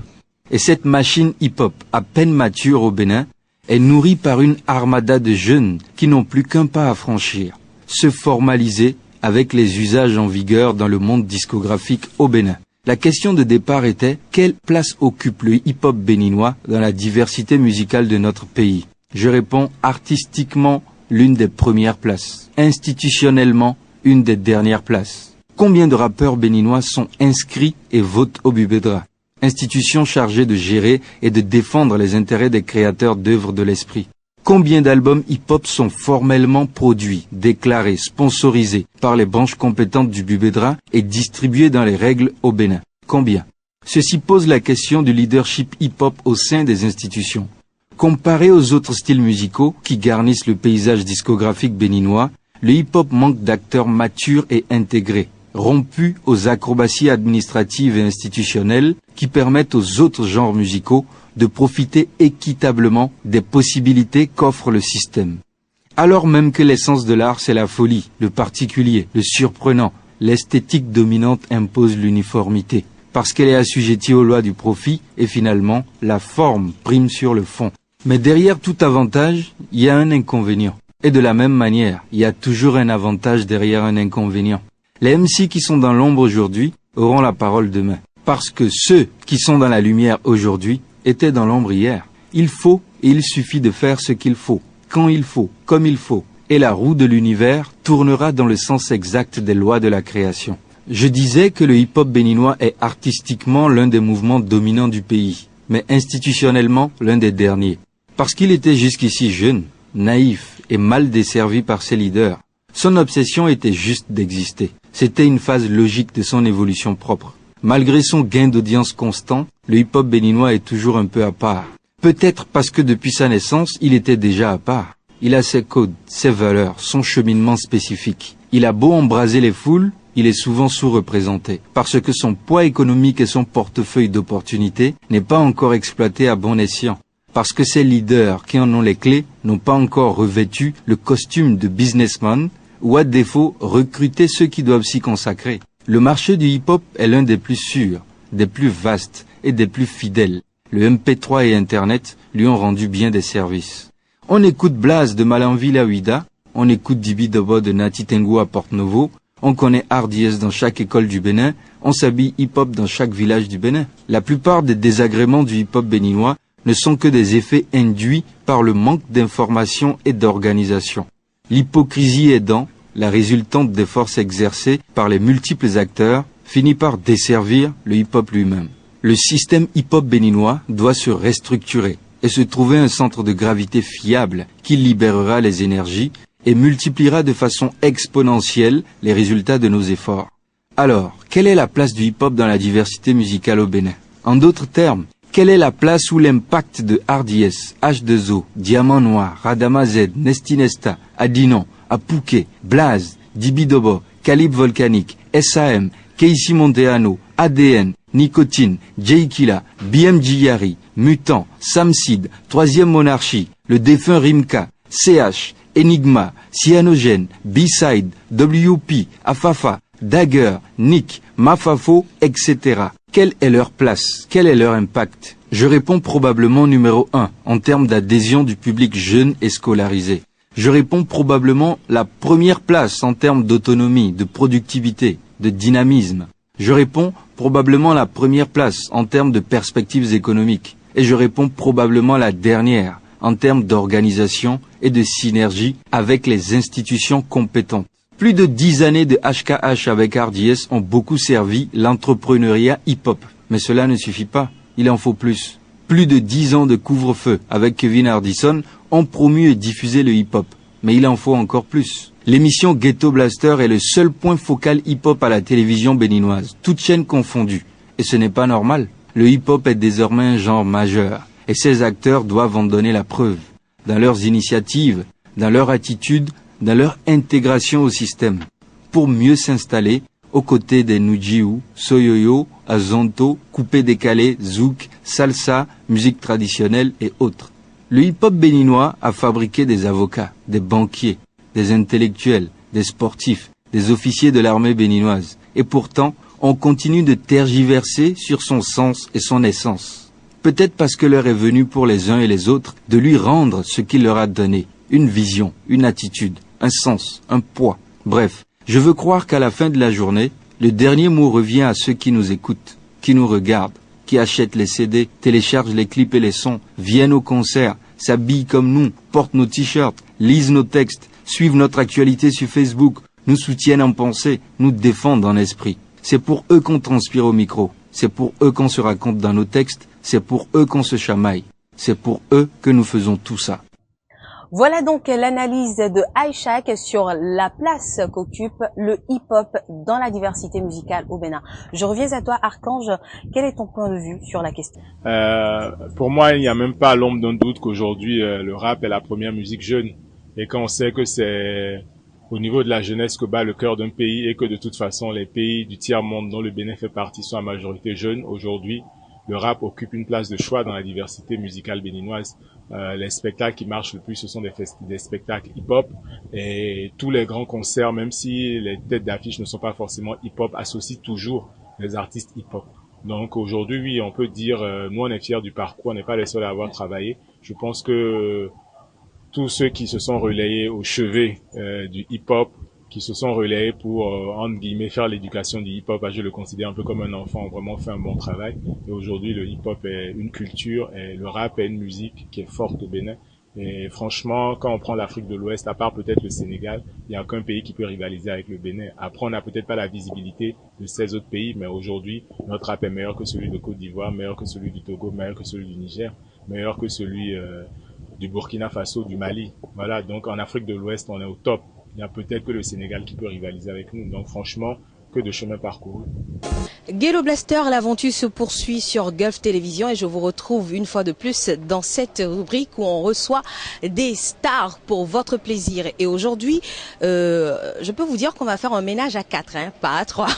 Et cette machine hip-hop, à peine mature au Bénin, est nourrie par une armada de jeunes qui n'ont plus qu'un pas à franchir. Se formaliser avec les usages en vigueur dans le monde discographique au Bénin. La question de départ était, quelle place occupe le hip-hop béninois dans la diversité musicale de notre pays? Je réponds artistiquement l'une des premières places, institutionnellement une des dernières places. Combien de rappeurs béninois sont inscrits et votent au Bubedra, institution chargée de gérer et de défendre les intérêts des créateurs d'œuvres de l'esprit? Combien d'albums hip-hop sont formellement produits, déclarés, sponsorisés par les branches compétentes du Bubedra et distribués dans les règles au Bénin? Combien? Ceci pose la question du leadership hip-hop au sein des institutions. Comparé aux autres styles musicaux qui garnissent le paysage discographique béninois, le hip-hop manque d'acteurs matures et intégrés, rompus aux acrobaties administratives et institutionnelles qui permettent aux autres genres musicaux de profiter équitablement des possibilités qu'offre le système. Alors même que l'essence de l'art, c'est la folie, le particulier, le surprenant, l'esthétique dominante impose l'uniformité, parce qu'elle est assujettie aux lois du profit et finalement, la forme prime sur le fond. Mais derrière tout avantage, il y a un inconvénient. Et de la même manière, il y a toujours un avantage derrière un inconvénient. Les MC qui sont dans l'ombre aujourd'hui auront la parole demain. Parce que ceux qui sont dans la lumière aujourd'hui étaient dans l'ombre hier. Il faut et il suffit de faire ce qu'il faut, quand il faut, comme il faut. Et la roue de l'univers tournera dans le sens exact des lois de la création. Je disais que le hip-hop béninois est artistiquement l'un des mouvements dominants du pays, mais institutionnellement l'un des derniers. Parce qu'il était jusqu'ici jeune, naïf et mal desservi par ses leaders. Son obsession était juste d'exister. C'était une phase logique de son évolution propre. Malgré son gain d'audience constant, le hip-hop béninois est toujours un peu à part. Peut-être parce que depuis sa naissance, il était déjà à part. Il a ses codes, ses valeurs, son cheminement spécifique. Il a beau embraser les foules, il est souvent sous-représenté, parce que son poids économique et son portefeuille d'opportunités n'est pas encore exploité à bon escient. parce que ces leaders qui en ont les clés n'ont pas encore revêtu le costume de businessman ou à défaut recruté ceux qui doivent s'y consacrer. Le marché du hip-hop est l'un des plus sûrs, des plus vastes et des plus fidèles. Le MP3 et Internet lui ont rendu bien des services. On écoute Blaze de Malanville à Ouida, on écoute Dibi Dobo de Nati Tengu à Porte-Novo, on connaît RDS dans chaque école du Bénin, on s'habille hip-hop dans chaque village du Bénin. La plupart des désagréments du hip-hop béninois ne sont que des effets induits par le manque d'information et d'organisation. L'hypocrisie aidant, la résultante des forces exercées par les multiples acteurs, finit par desservir le hip-hop lui-même. Le système hip-hop béninois doit se restructurer et se trouver un centre de gravité fiable qui libérera les énergies et multipliera de façon exponentielle les résultats de nos efforts. Alors, quelle est la place du hip-hop dans la diversité musicale au Bénin? En d'autres termes, quelle est la place ou l'impact de RDS, H2O, Diamant Noir, Radama Z, Nestinesta, Adinon, Apouké, Blaze, Dibi Dobo, Calibre Volcanique, SAM, Casey Monteano, ADN, Nicotine, Jay Killa, BMG Yari, Mutant, Samsid, Troisième Monarchie, le défunt Rimka, CH, Enigma, Cyanogène, B-Side, WP, Afafa, Dagger, Nick, Mafafo, etc. Quelle est leur place? Quel est leur impact? Je réponds probablement numéro 1 en termes d'adhésion du public jeune et scolarisé. Je réponds probablement la première place en termes d'autonomie, de productivité, de dynamisme. Je réponds probablement la première place en termes de perspectives économiques. Et je réponds probablement la dernière en termes d'organisation et de synergie avec les institutions compétentes. Plus de 10 années de HKH avec RDS ont beaucoup servi l'entrepreneuriat hip-hop. Mais cela ne suffit pas, il en faut plus. Plus de 10 ans de couvre-feu avec Kevin Hardison ont promu et diffusé le hip-hop. Mais il en faut encore plus. L'émission Ghetto Blaster est le seul point focal hip-hop à la télévision béninoise, toutes chaînes confondues. Et ce n'est pas normal. Le hip-hop est désormais un genre majeur. Et ses acteurs doivent en donner la preuve. Dans leurs initiatives, dans leur attitude, dans leur intégration au système. Pour mieux s'installer aux côtés des Nujiu, Soyoyo, Azonto, Coupé Décalé, Zouk, Salsa, musique traditionnelle et autres. Le hip-hop béninois a fabriqué des avocats, des banquiers, des intellectuels, des sportifs, des officiers de l'armée béninoise. Et pourtant, on continue de tergiverser sur son sens et son essence. Peut-être parce que l'heure est venue pour les uns et les autres de lui rendre ce qu'il leur a donné. Une vision, une attitude, un sens, un poids. Bref, je veux croire qu'à la fin de la journée, le dernier mot revient à ceux qui nous écoutent, qui nous regardent, qui achètent les CD, téléchargent les clips et les sons, viennent au concert, s'habillent comme nous, portent nos t-shirts, lisent nos textes, suivent notre actualité sur Facebook, nous soutiennent en pensée, nous défendent en esprit. C'est pour eux qu'on transpire au micro, c'est pour eux qu'on se raconte dans nos textes, c'est pour eux qu'on se chamaille, c'est pour eux que nous faisons tout ça. Voilà donc l'analyse de Aïchak sur la place qu'occupe le hip-hop dans la diversité musicale au Bénin. Je reviens à toi, Archange. Quel est ton point de vue sur la question? Pour moi, il n'y a même pas l'ombre d'un doute qu'aujourd'hui, le rap est la première musique jeune. Et quand on sait que c'est au niveau de la jeunesse que bat le cœur d'un pays et que de toute façon, les pays du tiers-monde dont le Bénin fait partie sont à majorité jeunes, aujourd'hui, le rap occupe une place de choix dans la diversité musicale béninoise. Les spectacles qui marchent le plus, ce sont des spectacles hip-hop, et tous les grands concerts, même si les têtes d'affiche ne sont pas forcément hip-hop, associent toujours les artistes hip-hop. Donc aujourd'hui, oui, on peut dire, nous on est fiers du parcours, on n'est pas les seuls à avoir travaillé. Je pense que tous ceux qui se sont relayés au chevet du hip-hop, qui se sont relayés pour, entre guillemets, faire l'éducation du hip-hop, je le considère un peu comme un enfant, ont vraiment fait un bon travail. Et aujourd'hui, le hip-hop est une culture et le rap est une musique qui est forte au Bénin. Et franchement, quand on prend l'Afrique de l'Ouest, à part peut-être le Sénégal, il n'y a aucun pays qui peut rivaliser avec le Bénin. Après, on n'a peut-être pas la visibilité de ces autres pays, mais aujourd'hui, notre rap est meilleur que celui de Côte d'Ivoire, meilleur que celui du Togo, meilleur que celui du Niger, meilleur que celui du Burkina Faso, du Mali. Voilà, donc en Afrique de l'Ouest, on est au top. Il y a peut-être que le Sénégal qui peut rivaliser avec nous. Donc franchement, que de chemin parcouru. Gelo Blaster, l'aventure se poursuit sur Gulf Télévision et je vous retrouve une fois de plus dans cette rubrique où on reçoit des stars pour votre plaisir. Et aujourd'hui, je peux vous dire qu'on va faire un ménage à 4, hein, pas à 3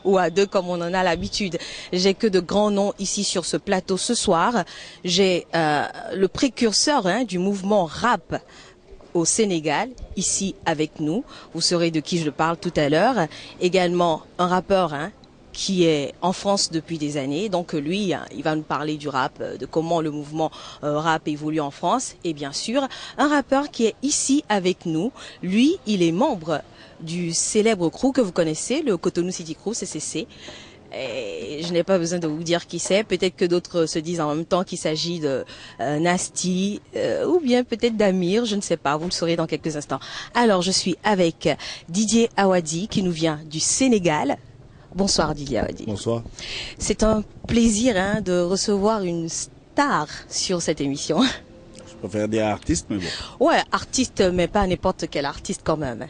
ou à 2 comme on en a l'habitude. J'ai que de grands noms ici sur ce plateau ce soir. J'ai le précurseur du mouvement rap au Sénégal, ici avec nous. Vous saurez de qui je parle tout à l'heure. Également un rappeur qui est en France depuis des années. Donc lui, il va nous parler du rap, de comment le mouvement rap évolue en France. Et bien sûr, un rappeur qui est ici avec nous. Lui, il est membre du célèbre crew que vous connaissez, le Cotonou City Crew, CCC. Et je n'ai pas besoin de vous dire qui c'est. Peut-être que d'autres se disent en même temps qu'il s'agit de Nasty ou bien peut-être d'Amir, je ne sais pas. Vous le saurez dans quelques instants. Alors, je suis avec Didier Awadi qui nous vient du Sénégal. Bonsoir Didier Awadi. Bonsoir. C'est un plaisir de recevoir une star sur cette émission. Je préfère dire artiste, mais bon. Ouais, artiste, mais pas n'importe quel artiste quand même.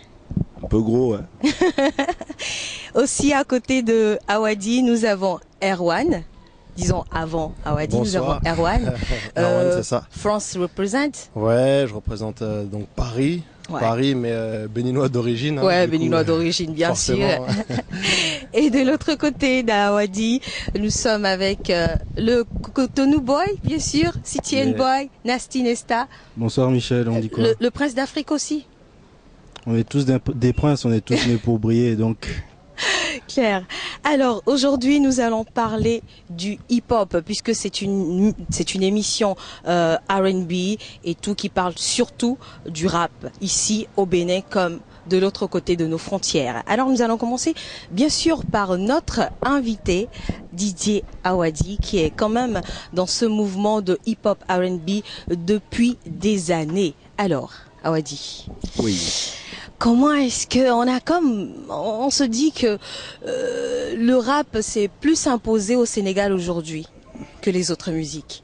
Un peu gros, ouais. Aussi à côté de Awadi, nous avons Erwan. Disons avant Awadi, Bonsoir. Nous avons Erwan. Erwan, c'est ça. France represent. Ouais, je représente donc Paris. Ouais. Paris, mais béninois d'origine. Ouais, béninois d'origine, bien sûr. Et de l'autre côté d'Awadi, nous sommes avec le Cotonou Boy, bien sûr, Citizen Boy, Nasty Nesta. Bonsoir Michel, on dit quoi? Le prince d'Afrique aussi. On est tous des princes, on est tous nés pour briller, donc... Claire. Alors aujourd'hui nous allons parler du hip-hop puisque c'est une émission R&B et tout qui parle surtout du rap ici au Bénin comme de l'autre côté de nos frontières. Alors nous allons commencer bien sûr par notre invité Didier Awadi qui est quand même dans ce mouvement de hip-hop R&B depuis des années. Alors Awadi. Oui. Comment est-ce que on se dit que le rap s'est plus imposé au Sénégal aujourd'hui que les autres musiques?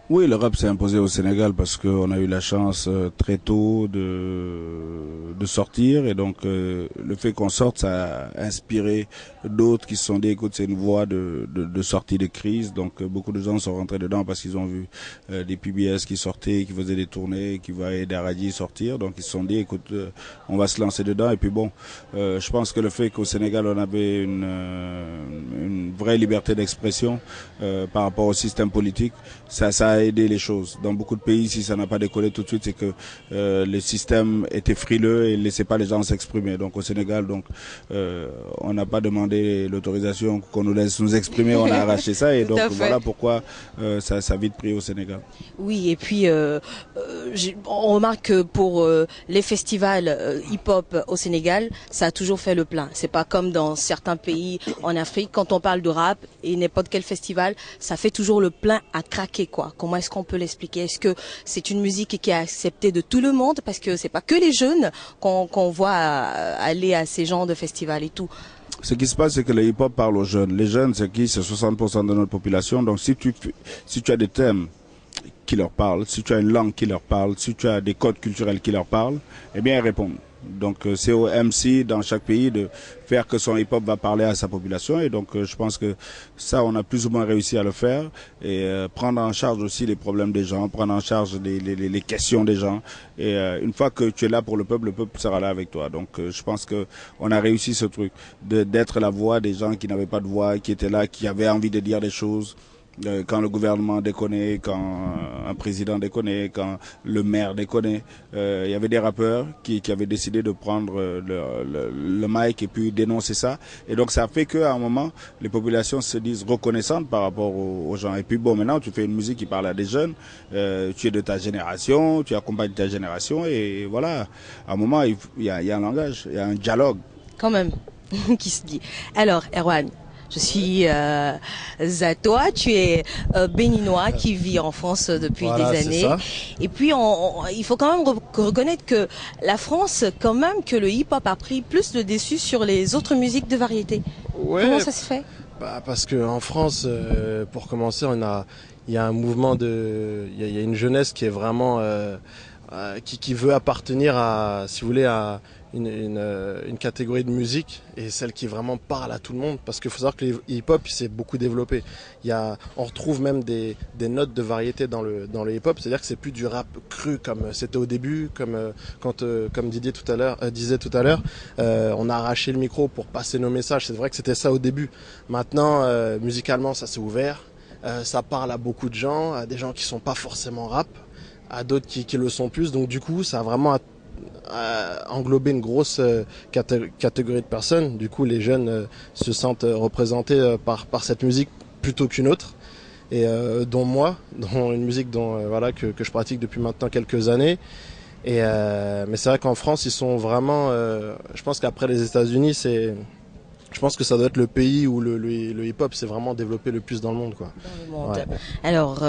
Oui, le rap s'est imposé au Sénégal parce qu'on a eu la chance très tôt de sortir et donc le fait qu'on sorte, ça a inspiré d'autres qui se sont dit écoute, c'est une voie de sortie de crise, donc beaucoup de gens sont rentrés dedans parce qu'ils ont vu des PBS qui sortaient, qui faisaient des tournées, qui voyaient des radios sortir, donc ils se sont dit écoute, on va se lancer dedans et puis bon, je pense que le fait qu'au Sénégal on avait une vraie liberté d'expression par rapport au système politique, ça a aidé les choses. Dans beaucoup de pays, si ça n'a pas décollé tout de suite, c'est que le système était frileux et ne laissait pas les gens s'exprimer. Donc au Sénégal, on n'a pas demandé l'autorisation qu'on nous laisse nous exprimer, on a arraché ça et donc voilà pourquoi ça a vite pris au Sénégal. Oui, et puis on remarque que pour les festivals hip-hop au Sénégal, ça a toujours fait le plein. C'est pas comme dans certains pays en Afrique, quand on parle de rap et n'importe quel festival, ça fait toujours le plein à craquer quoi. Comment est-ce qu'on peut l'expliquer? Est-ce que c'est une musique qui est acceptée de tout le monde? Parce que c'est pas que les jeunes qu'on voit aller à ces genres de festivals et tout. Ce qui se passe, c'est que le hip-hop parle aux jeunes. Les jeunes, c'est qui? C'est 60% de notre population. Donc si tu as des thèmes qui leur parlent, si tu as une langue qui leur parle, si tu as des codes culturels qui leur parlent, eh bien ils répondent. Donc c'est au MC dans chaque pays de faire que son hip-hop va parler à sa population et donc je pense que ça on a plus ou moins réussi à le faire et prendre en charge aussi les problèmes des gens, prendre en charge les questions des gens et une fois que tu es là pour le peuple sera là avec toi. Donc je pense que on a réussi ce truc d'être la voix des gens qui n'avaient pas de voix, qui étaient là, qui avaient envie de dire des choses. Quand le gouvernement déconnait, quand un président déconnait, quand le maire déconnait, il y avait des rappeurs qui avaient décidé de prendre le mic et puis dénoncer ça. Et donc ça fait qu'à un moment, les populations se disent reconnaissantes par rapport aux gens. Et puis bon, maintenant tu fais une musique qui parle à des jeunes, tu es de ta génération, tu accompagnes ta génération et voilà. À un moment, il y a un langage, il y a un dialogue. Quand même, qui se dit. Alors, Erwan, je suis à toi, tu es béninois qui vit en France depuis des années. Ça. Et puis il faut quand même reconnaître que la France, quand même, que le hip-hop a pris plus le dessus sur les autres musiques de variété. Ouais, comment ça se fait? Parce qu'en France, pour commencer, il y a un mouvement il y a une jeunesse qui est vraiment qui veut appartenir à, si vous voulez, à une catégorie de musique et celle qui vraiment parle à tout le monde, parce qu'il faut savoir que le hip-hop il s'est beaucoup développé. On retrouve même des notes de variété dans le hip-hop, c'est-à-dire que c'est plus du rap cru comme c'était au début, comme Didier disait tout à l'heure, on a arraché le micro pour passer nos messages. C'est vrai que c'était ça au début. Maintenant, musicalement, ça s'est ouvert, ça parle à beaucoup de gens, à des gens qui sont pas forcément rap, à d'autres qui le sont plus. Donc du coup, ça a vraiment englober une grosse catégorie de personnes. Du coup, les jeunes se sentent représentés par cette musique plutôt qu'une autre, et dont une musique que je pratique depuis maintenant quelques années. Mais c'est vrai qu'en France, ils sont vraiment, je pense qu'après les États-Unis, je pense que ça doit être le pays où le hip-hop s'est vraiment développé le plus dans le monde, quoi. Dans le monde. Ouais. Alors,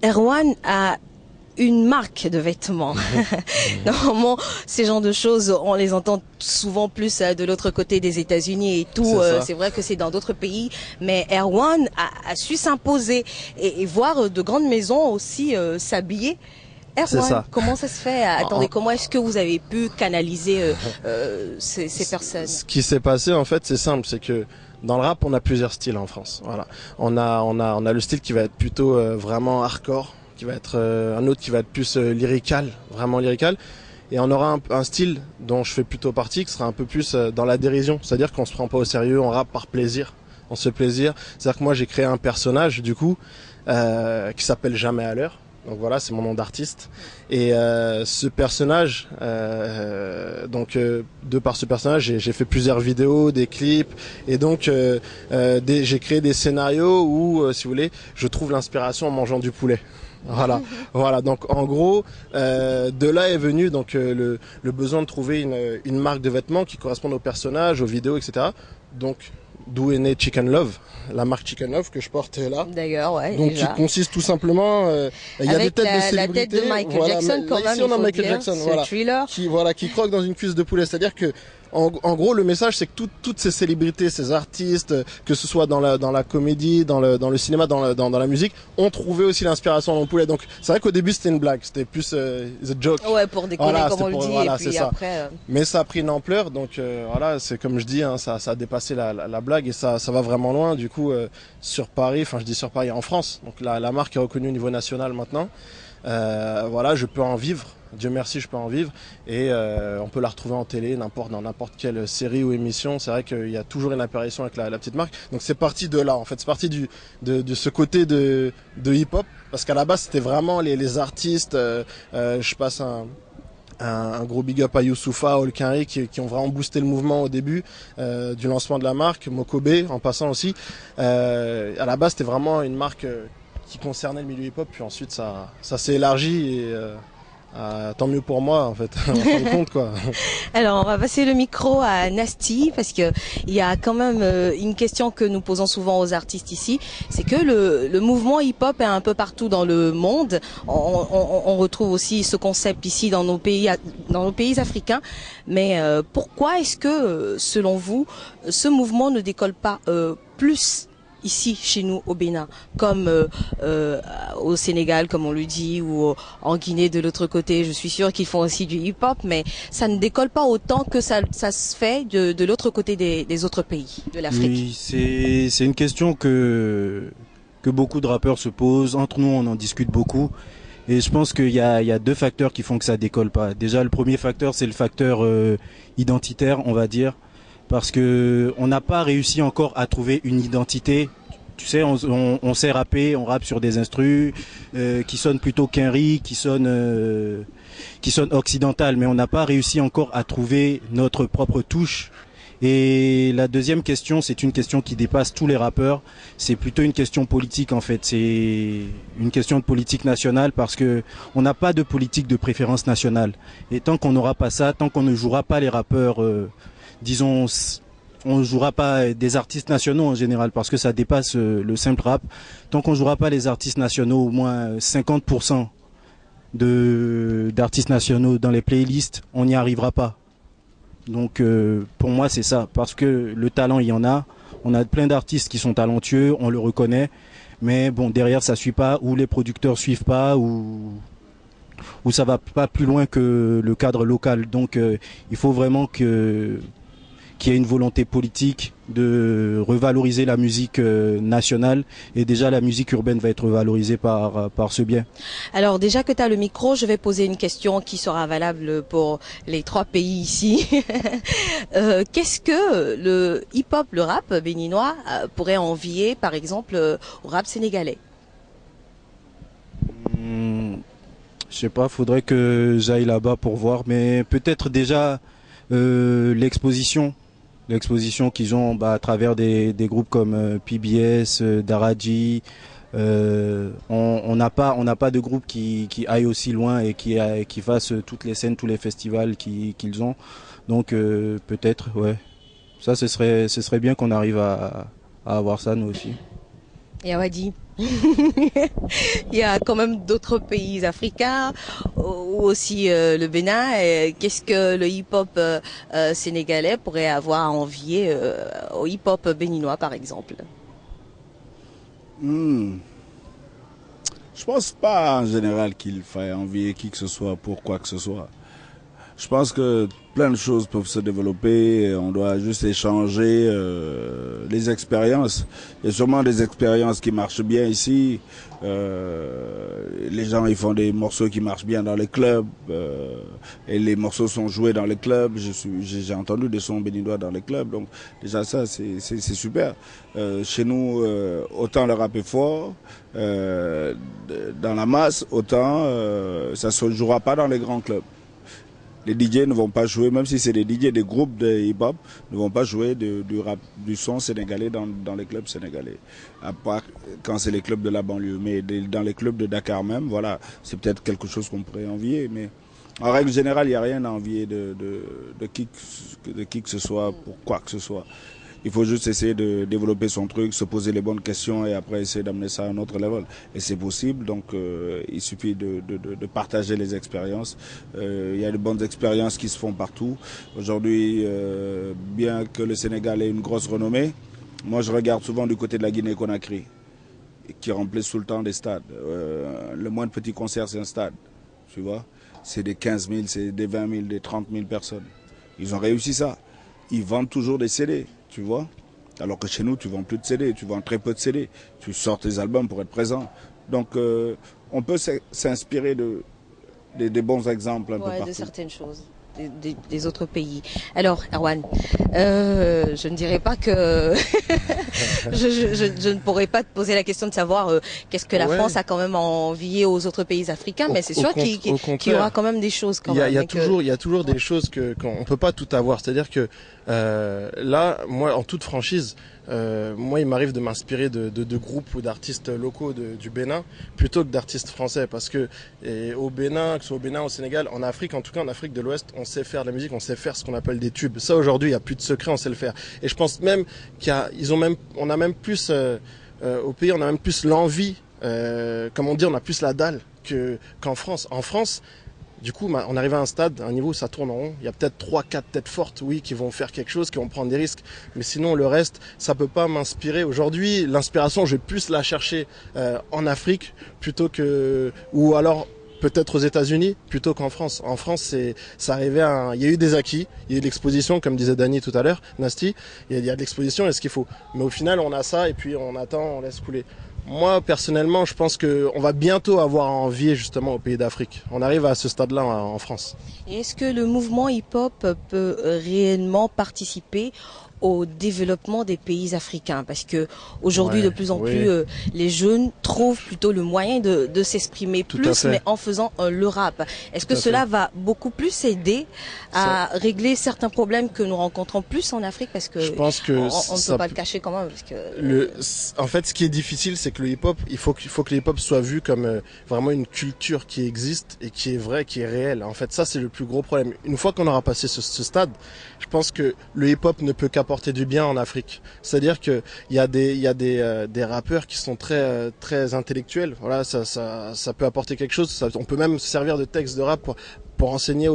Erwan a une marque de vêtements. Normalement, ces genres de choses, on les entend souvent plus de l'autre côté des États-Unis et tout. C'est vrai que c'est dans d'autres pays, mais Erwan a su s'imposer et voir de grandes maisons aussi s'habiller. Erwan, comment ça se fait? Attendez, comment est-ce que vous avez pu canaliser ces personnes? Ce qui s'est passé, en fait, c'est simple, c'est que dans le rap, on a plusieurs styles en France. Voilà, on a le style qui va être plutôt vraiment hardcore, qui va être un autre qui va être plus lyrical, vraiment lyrical, et on aura un style dont je fais plutôt partie, qui sera un peu plus dans la dérision, c'est-à-dire qu'on se prend pas au sérieux, on rappe par plaisir, on se fait plaisir. C'est-à-dire que moi j'ai créé un personnage du coup qui s'appelle Jamais à l'heure. Donc voilà, c'est mon nom d'artiste. Et ce personnage, de par ce personnage, j'ai fait plusieurs vidéos, des clips, et donc j'ai créé des scénarios où, si vous voulez, je trouve l'inspiration en mangeant du poulet. Voilà, voilà. Donc en gros, de là est venu donc le besoin de trouver une marque de vêtements qui corresponde au personnage, aux vidéos, etc. Donc d'où est né Chicken Love, la marque Chicken Love que je porte là. D'ailleurs, ouais. Donc déjà. Qui consiste tout simplement, il y a des têtes de célébrités. La tête de Michael Jackson, quand même. Ici on a Michael Jackson, qui croque dans une cuisse de poulet. C'est-à-dire que en gros, le message, c'est que toutes ces célébrités, ces artistes, que ce soit dans la comédie, dans le cinéma, dans la musique, ont trouvé aussi l'inspiration dans le poulet. Donc, c'est vrai qu'au début, c'était une blague. C'était plus the joke. Ouais, pour déconner, voilà, comme on le dit. Voilà, et puis après. Mais ça a pris une ampleur. Donc, voilà, c'est comme je dis, hein, ça a dépassé la blague et ça va vraiment loin. Du coup, sur Paris, enfin, je dis sur Paris, en France. Donc, la marque est reconnue au niveau national maintenant. Voilà, je peux en vivre. Dieu merci, je peux en vivre, et on peut la retrouver en télé, dans n'importe quelle série ou émission. C'est vrai qu'il y a toujours une apparition avec la petite marque. Donc c'est parti de là, en fait, c'est parti de ce côté de hip-hop, parce qu'à la base c'était vraiment les artistes. Je passe un gros big up à Youssoupha, Olkinri, qui ont vraiment boosté le mouvement au début du lancement de la marque, Mokobe en passant aussi. À la base c'était vraiment une marque qui concernait le milieu hip-hop, puis ensuite ça s'est élargi et tant mieux pour moi, en fait, en fin de compte, quoi. Alors, on va passer le micro à Nasty, parce que il y a quand même une question que nous posons souvent aux artistes ici, c'est que le mouvement hip-hop est un peu partout dans le monde. On retrouve aussi ce concept ici dans nos pays africains. Mais pourquoi est-ce que, selon vous, ce mouvement ne décolle pas plus ici, chez nous, au Bénin, comme au Sénégal, comme on le dit, ou en Guinée de l'autre côté? Je suis sûre qu'ils font aussi du hip-hop, mais ça ne décolle pas autant que ça se fait de l'autre côté des autres pays de l'Afrique. Oui, c'est une question que beaucoup de rappeurs se posent. Entre nous, on en discute beaucoup. Et je pense qu'il y a deux facteurs qui font que ça décolle pas. Déjà, le premier facteur, c'est le facteur identitaire, on va dire. Parce que on n'a pas réussi encore à trouver une identité. Tu sais, on sait rapper, on rappe sur des instrus qui sonnent plutôt quinri, qui sonnent occidental, mais on n'a pas réussi encore à trouver notre propre touche. Et la deuxième question, c'est une question qui dépasse tous les rappeurs. C'est plutôt une question politique, en fait. C'est une question de politique nationale, parce que on n'a pas de politique de préférence nationale. Et tant qu'on n'aura pas ça, tant qu'on ne jouera pas les rappeurs, disons, on ne jouera pas des artistes nationaux en général, parce que ça dépasse le simple rap. Tant qu'on ne jouera pas les artistes nationaux, au moins 50% d'artistes nationaux dans les playlists, on n'y arrivera pas. Donc pour moi c'est ça, parce que le talent il y en a, on a plein d'artistes qui sont talentueux, on le reconnaît, mais bon, derrière ça suit pas, ou les producteurs suivent pas, ou ça va pas plus loin que le cadre local. Donc il faut vraiment qu'il y ait une volonté politique de revaloriser la musique nationale, et déjà la musique urbaine va être valorisée par ce biais. Alors déjà que tu as le micro, je vais poser une question qui sera valable pour les 3 pays ici. Qu'est-ce que le hip-hop, le rap béninois pourrait envier par exemple au rap sénégalais? Je sais pas, faudrait que j'aille là-bas pour voir, mais peut-être déjà l'exposition qu'ils ont à travers des groupes comme PBS, Daraji. On n'a pas de groupe qui aille aussi loin et qui fasse toutes les scènes, tous les festivals qu'ils ont. Donc peut-être, ouais. Ça, ce serait bien qu'on arrive à avoir ça nous aussi. Et Awadi, il y a quand même d'autres pays africains, ou aussi le Bénin. Qu'est-ce que le hip-hop sénégalais pourrait avoir à envier au hip-hop béninois, par exemple? Je pense pas en général qu'il faille envier qui que ce soit pour quoi que ce soit. Je pense que plein de choses peuvent se développer, on doit juste échanger les expériences. Il y a sûrement des expériences qui marchent bien ici. Les gens ils font des morceaux qui marchent bien dans les clubs et les morceaux sont joués dans les clubs. J'ai entendu des sons béninois dans les clubs, donc déjà ça c'est super. Chez nous, autant le rap est fort dans la masse, autant ça se jouera pas dans les grands clubs. Les DJ ne vont pas jouer, même si c'est des DJ des groupes de hip-hop, ne vont pas jouer du rap, du son sénégalais dans les clubs sénégalais. À part quand c'est les clubs de la banlieue. Mais dans les clubs de Dakar même, voilà, c'est peut-être quelque chose qu'on pourrait envier. Mais en règle générale, il n'y a rien à envier de qui que ce soit, pour quoi que ce soit. Il faut juste essayer de développer son truc, se poser les bonnes questions et après essayer d'amener ça à un autre level. Et c'est possible, donc il suffit de partager les expériences. Il y a de bonnes expériences qui se font partout. Aujourd'hui, bien que le Sénégal ait une grosse renommée, moi je regarde souvent du côté de la Guinée-Conakry, qui remplissent tout le temps des stades. Le moindre petit concert, c'est un stade, tu vois. C'est des 15 000, c'est des 20 000, des 30 000 personnes. Ils ont réussi ça. Ils vendent toujours des CD. Tu vois, alors que chez nous, tu vends plus de CD, tu vends très peu de CD. Tu sors tes albums pour être présent. Donc, on peut s'inspirer des bons exemples un peu partout. De certaines choses. Des autres pays. Alors, Erwan, je ne dirais pas que je ne pourrais pas te poser la question de savoir qu'est-ce que la France a quand même envié aux autres pays africains, mais c'est sûr qu'il y aura quand même des choses quand même. Il y a toujours des choses qu'on peut pas tout avoir. C'est-à-dire que là, moi, en toute franchise, moi, il m'arrive de m'inspirer de groupes ou d'artistes locaux du Bénin plutôt que d'artistes français, parce que au Bénin, que ce soit au Bénin, au Sénégal, en Afrique, en tout cas en Afrique de l'Ouest, on sait faire de la musique, on sait faire ce qu'on appelle des tubes. Ça, aujourd'hui, il n'y a plus de secret, on sait le faire. Et je pense même on a même plus au pays, on a même plus l'envie, comme on dit, on a plus la dalle qu'en France. En France, du coup, on arrive à un stade, à un niveau où ça tourne en rond. Il y a peut-être 3-4 têtes fortes, oui, qui vont faire quelque chose, qui vont prendre des risques. Mais sinon, le reste, ça peut pas m'inspirer. Aujourd'hui, l'inspiration, je vais plus la chercher en Afrique plutôt que, ou alors peut-être aux États-Unis plutôt qu'en France. En France, ça arrivait il y a eu des acquis, il y a eu de l'exposition, comme disait Dany tout à l'heure, Nasty. Il y a de l'exposition, et ce qu'il faut. Mais au final, on a ça et puis on attend, on laisse couler. Moi, personnellement, je pense qu'on va bientôt avoir à envier justement aux pays d'Afrique. On arrive à ce stade-là en France. Et est-ce que le mouvement hip-hop peut réellement participer au développement des pays africains? Parce que aujourd'hui, de plus en plus, les jeunes trouvent plutôt le moyen de s'exprimer plus, mais en faisant le rap. Est-ce que cela va beaucoup plus aider à régler certains problèmes que nous rencontrons plus en Afrique? Parce que je pense que on ne peut pas le cacher quand même. Parce que en fait, ce qui est difficile, c'est que le hip-hop, il faut que le hip-hop soit vu comme vraiment une culture qui existe et qui est vraie, qui est réelle. En fait, ça, c'est le plus gros problème. Une fois qu'on aura passé ce stade, je pense que le hip-hop ne peut qu'apporter du bien en Afrique. C'est-à-dire que il y a des rappeurs qui sont très intellectuels. Voilà, ça peut apporter quelque chose. On peut même se servir de textes de rap pour enseigner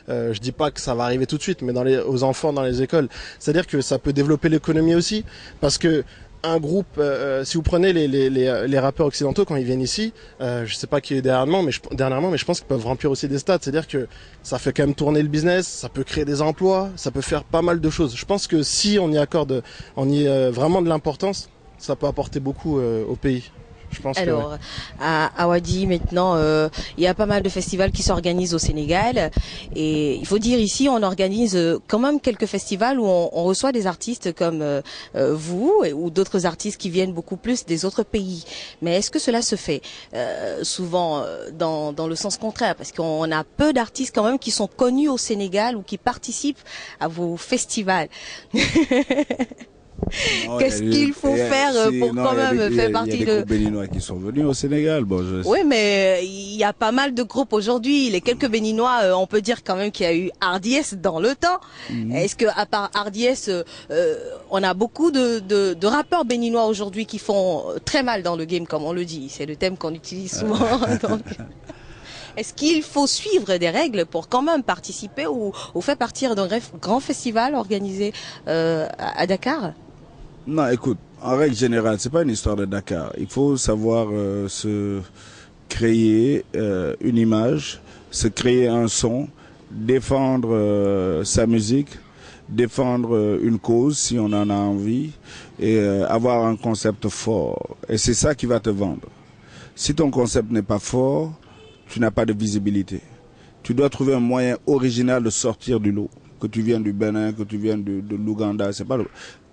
je dis pas que ça va arriver tout de suite, mais aux enfants dans les écoles. C'est-à-dire que ça peut développer l'économie aussi, parce que un groupe, si vous prenez les rappeurs occidentaux quand ils viennent ici, je sais pas qui est dernièrement, mais je pense qu'ils peuvent remplir aussi des stades. C'est-à-dire que ça fait quand même tourner le business, ça peut créer des emplois, ça peut faire pas mal de choses. Je pense que si on y accorde, vraiment de l'importance, ça peut apporter beaucoup au pays. Je pense Alors, à Wadi, maintenant, il y a pas mal de festivals qui s'organisent au Sénégal. Et il faut dire ici, on organise quand même quelques festivals où on reçoit des artistes comme vous ou d'autres artistes qui viennent beaucoup plus des autres pays. Mais est-ce que cela se fait souvent dans le sens contraire? Parce qu'on a peu d'artistes quand même qui sont connus au Sénégal ou qui participent à vos festivals. Qu'est-ce qu'il faut faire pour quand même faire partie de... Il y a des groupes béninois qui sont venus au Sénégal. Bon, Oui, mais il y a pas mal de groupes aujourd'hui. Les quelques béninois, on peut dire quand même qu'il y a eu RDS dans le temps. Est-ce que à part RDS, on a beaucoup de rappeurs béninois aujourd'hui qui font très mal dans le game, comme on le dit. C'est le thème qu'on utilise souvent. Donc... Est-ce qu'il faut suivre des règles pour quand même participer ou faire partie d'un grand festival organisé à Dakar? Non, écoute, en règle générale, c'est pas une histoire de Dakar. Il faut savoir se créer une image, se créer un son, défendre sa musique, défendre une cause si on en a envie et avoir un concept fort. Et c'est ça qui va te vendre. Si ton concept n'est pas fort, tu n'as pas de visibilité. Tu dois trouver un moyen original de sortir du lot. Que tu viennes du Bénin, que tu viennes de l'Ouganda, c'est pas le...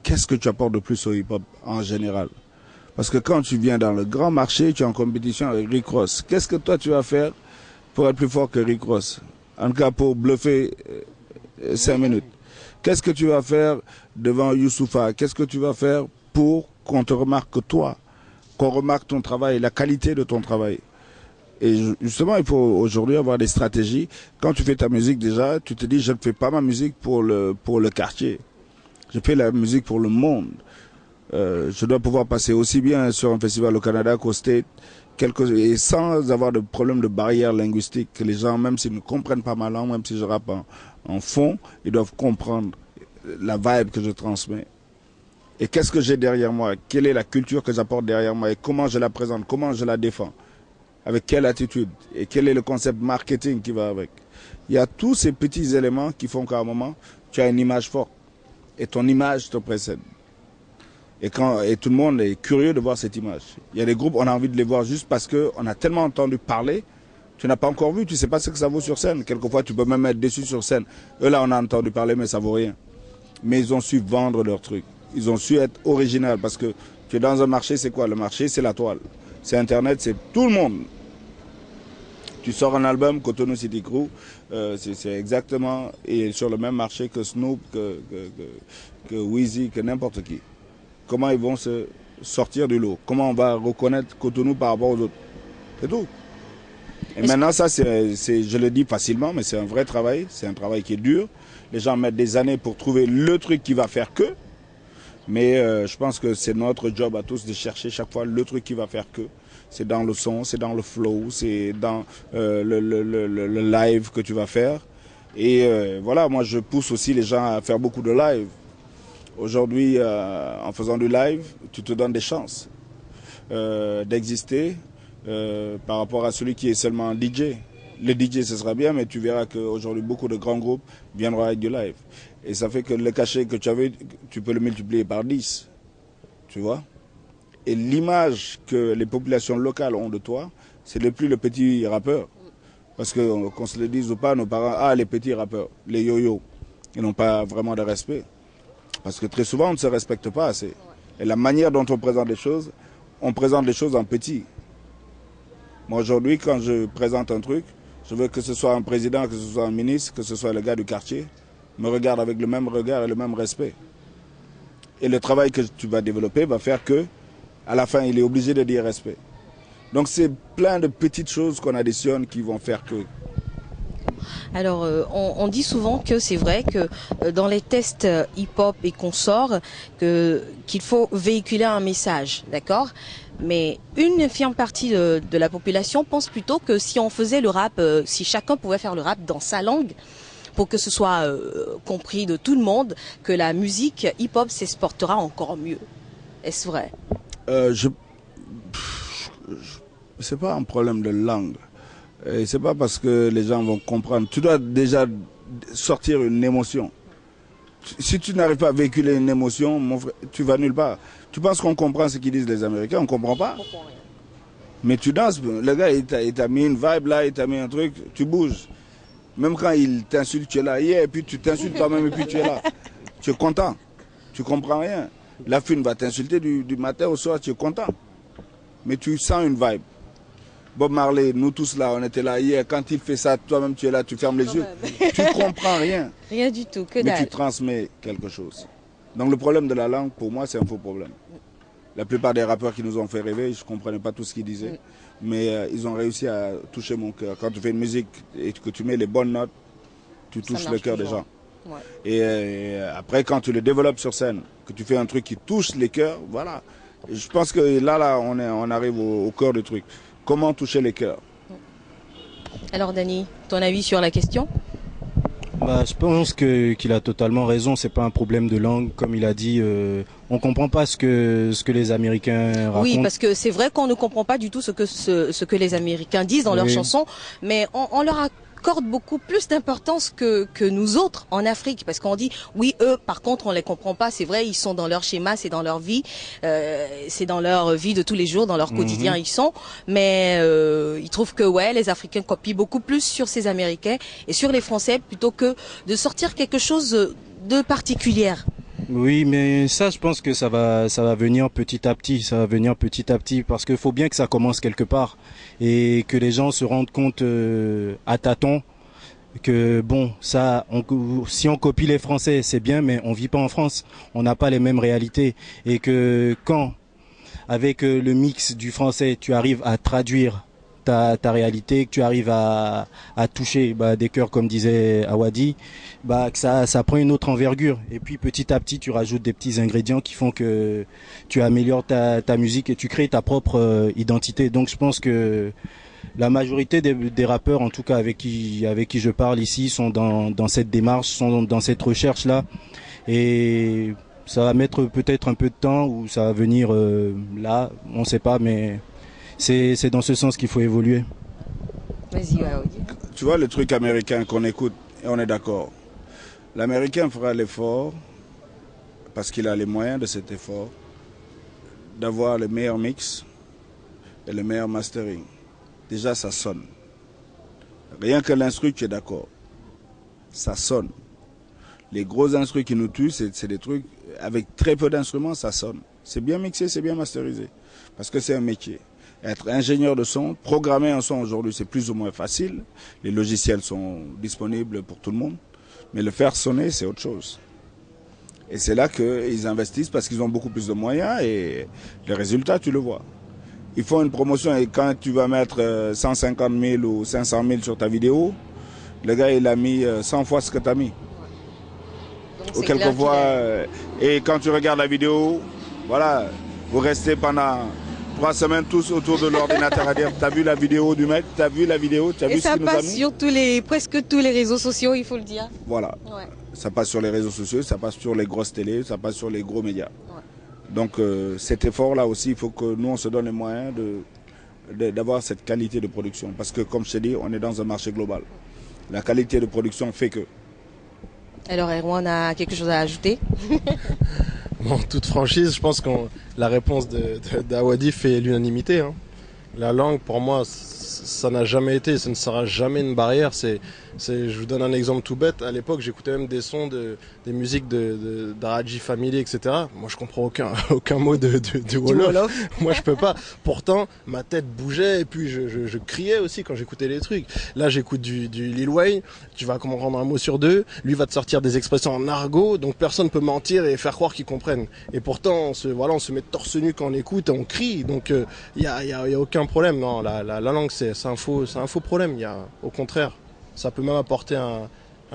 Qu'est-ce que tu apportes de plus au hip-hop en général? Parce que quand tu viens dans le grand marché, tu es en compétition avec Rick Ross. Qu'est-ce que toi tu vas faire pour être plus fort que Rick Ross? En tout cas pour bluffer 5 minutes. Qu'est-ce que tu vas faire devant Youssoupha? Qu'est-ce que tu vas faire pour qu'on te remarque toi? Qu'on remarque ton travail, la qualité de ton travail? Et justement, il faut aujourd'hui avoir des stratégies. Quand tu fais ta musique déjà, tu te dis, je ne fais pas ma musique pour le quartier. Je fais la musique pour le monde. Je dois pouvoir passer aussi bien sur un festival au Canada qu'au States, et sans avoir de problème de barrière linguistique. Que les gens, même s'ils ne comprennent pas ma langue, même si je rappe en fond, ils doivent comprendre la vibe que je transmets. Et qu'est-ce que j'ai derrière moi? Quelle est la culture que j'apporte derrière moi? Et comment je la présente? Comment je la défends? Avec quelle attitude? Et quel est le concept marketing qui va avec? Il y a tous ces petits éléments qui font qu'à un moment, tu as une image forte. Et ton image te précède. Et tout le monde est curieux de voir cette image. Il y a des groupes, on a envie de les voir juste parce qu'on a tellement entendu parler, tu n'as pas encore vu, tu ne sais pas ce que ça vaut sur scène. Quelquefois, tu peux même être déçu sur scène. Eux, là, on a entendu parler, mais ça vaut rien. Mais ils ont su vendre leur truc. Ils ont su être original parce que tu es dans un marché, c'est quoi? Le marché, c'est la toile. C'est Internet, c'est tout le monde. Tu sors un album, Cotonou City Crew, c'est exactement et sur le même marché que Snoop, que Weezy, que n'importe qui. Comment ils vont se sortir du lot? Comment on va reconnaître Cotonou par rapport aux autres? C'est tout. Et maintenant, ça, je le dis facilement, mais c'est un vrai travail. C'est un travail qui est dur. Les gens mettent des années pour trouver le truc qui va faire que. Mais je pense que c'est notre job à tous de chercher chaque fois le truc qui va faire que. C'est dans le son, c'est dans le flow, c'est dans le live que tu vas faire. Et voilà, moi je pousse aussi les gens à faire beaucoup de live. Aujourd'hui, en faisant du live, tu te donnes des chances d'exister par rapport à celui qui est seulement DJ. Le DJ, ce sera bien, mais tu verras qu'aujourd'hui, beaucoup de grands groupes viendront avec du live. Et ça fait que le cachet que tu avais, tu peux le multiplier par 10. Tu vois? Et l'image que les populations locales ont de toi, c'est plus le petit rappeur. Parce que, qu'on se le dise ou pas, nos parents, les petits rappeurs, les yo-yo, ils n'ont pas vraiment de respect. Parce que très souvent, on ne se respecte pas assez. Et la manière dont on présente les choses en petit. Moi, aujourd'hui, quand je présente un truc, je veux que ce soit un président, que ce soit un ministre, que ce soit le gars du quartier, me regarde avec le même regard et le même respect. Et le travail que tu vas développer va faire que, à la fin, il est obligé de dire respect. Donc c'est plein de petites choses qu'on additionne qui vont faire que... Alors, on dit souvent que c'est vrai que dans les tests hip-hop et consorts, qu'il faut véhiculer un message, d'accord? Mais une infime partie de la population pense plutôt que si on faisait le rap, si chacun pouvait faire le rap dans sa langue, pour que ce soit compris de tout le monde, que la musique hip-hop s'exportera encore mieux. Est-ce vrai? C'est pas un problème de langue. C'est pas parce que les gens vont comprendre. Tu dois déjà sortir une émotion. Si tu n'arrives pas à véhiculer une émotion, mon frère, tu vas nulle part. Tu penses qu'on comprend ce qu'ils disent les Américains? On comprend pas. Mais tu danses. Le gars, il t'a mis une vibe là, il t'a mis un truc, tu bouges. Même quand il t'insulte, tu es là. Et puis tu t'insultes toi-même et puis tu es là. Tu es content. Tu comprends rien. La fille va t'insulter du matin au soir, tu es content. Mais tu sens une vibe. Bob Marley, nous tous là, on était là hier. Quand il fait ça, toi-même tu es là, tu fermes les yeux. Tu ne comprends rien. Rien du tout, que dalle. Mais tu transmets quelque chose. Donc le problème de la langue, pour moi, c'est un faux problème. La plupart des rappeurs qui nous ont fait rêver, je ne comprenais pas tout ce qu'ils disaient. Mais ils ont réussi à toucher mon cœur. Quand tu fais une musique et que tu mets les bonnes notes, tu touches le cœur des gens. Ouais. Et après, quand tu le développes sur scène, que tu fais un truc qui touche les cœurs, voilà. Et je pense que là on arrive au cœur du truc. Comment toucher les cœurs? Alors Dany, ton avis sur la question? Je pense qu'il a totalement raison. C'est pas un problème de langue, comme il a dit. On comprend pas ce que les Américains racontent. Oui, parce que c'est vrai qu'on ne comprend pas du tout ce que les Américains disent dans leurs chansons, mais on leur accorde beaucoup plus d'importance que nous autres en Afrique, parce qu'on dit oui, eux par contre on les comprend pas. C'est vrai, ils sont dans leur schéma, c'est dans leur vie, c'est dans leur vie de tous les jours, dans leur quotidien ils sont, mais ils trouvent que ouais, les Africains copient beaucoup plus sur ces Américains et sur les Français plutôt que de sortir quelque chose de particulier. Oui, mais ça, je pense que ça va venir petit à petit. Ça va venir petit à petit parce qu'il faut bien que ça commence quelque part et que les gens se rendent compte à tâtons que bon, ça, si on copie les Français, c'est bien, mais on vit pas en France. On n'a pas les mêmes réalités et que quand, avec le mix du français, tu arrives à traduire ta réalité, que tu arrives à toucher des cœurs comme disait Awadi, que ça prend une autre envergure. Et puis petit à petit tu rajoutes des petits ingrédients qui font que tu améliores ta musique et tu crées ta propre identité. Donc je pense que la majorité des rappeurs, en tout cas avec qui je parle ici, sont dans cette démarche, sont dans cette recherche là, et ça va mettre peut-être un peu de temps ou ça va venir là, on sait pas, mais c'est dans ce sens qu'il faut évoluer. Vas-y, tu vois le truc américain qu'on écoute et on est d'accord. L'Américain fera l'effort, parce qu'il a les moyens de cet effort, d'avoir le meilleur mix et le meilleur mastering. Déjà, ça sonne. Rien que l'instru, tu es d'accord. Ça sonne. Les gros instruments qui nous tuent, c'est des trucs, avec très peu d'instruments, ça sonne. C'est bien mixé, c'est bien masterisé. Parce que c'est un métier. Être ingénieur de son, programmer un son aujourd'hui, c'est plus ou moins facile. Les logiciels sont disponibles pour tout le monde. Mais le faire sonner, c'est autre chose. Et c'est là qu'ils investissent parce qu'ils ont beaucoup plus de moyens et les résultats, tu le vois. Ils font une promotion et quand tu vas mettre 150 000 ou 500 000 sur ta vidéo, le gars, il a mis 100 fois ce que tu as mis. Ou quelquefois, et quand tu regardes la vidéo, voilà, vous restez pendant 3 semaines tous autour de l'ordinateur à dire, t'as vu la vidéo du mec, t'as vu la vidéo, t'as vu ce qu'il nous a mis. Et ça passe sur presque tous les réseaux sociaux, il faut le dire. Voilà, ça passe sur les réseaux sociaux, ça passe sur les grosses télés, ça passe sur les gros médias. Donc cet effort-là aussi, il faut que nous on se donne les moyens d'avoir cette qualité de production. Parce que comme je t'ai dit, on est dans un marché global. La qualité de production fait que. Alors Erwan a quelque chose à ajouter? Bon, toute franchise, je pense que la réponse d'Awadi fait l'unanimité. Hein. La langue, pour moi, ça n'a jamais été, ça ne sera jamais une barrière. Je vous donne un exemple tout bête. À l'époque, j'écoutais même des sons, des musiques d'Araji Family, etc. Moi, je comprends aucun mot de Wolof. Moi, je peux pas. Pourtant, ma tête bougeait et puis je criais aussi quand j'écoutais les trucs. Là, j'écoute du Lil Wayne. Tu vas comprendre un mot sur deux. Lui va te sortir des expressions en argot. Donc, personne peut mentir et faire croire qu'ils comprennent. Et pourtant, on se met torse nu quand on écoute et on crie. Donc, il y a aucun problème. Non, la langue, c'est un faux problème. Au contraire. Ça peut même apporter un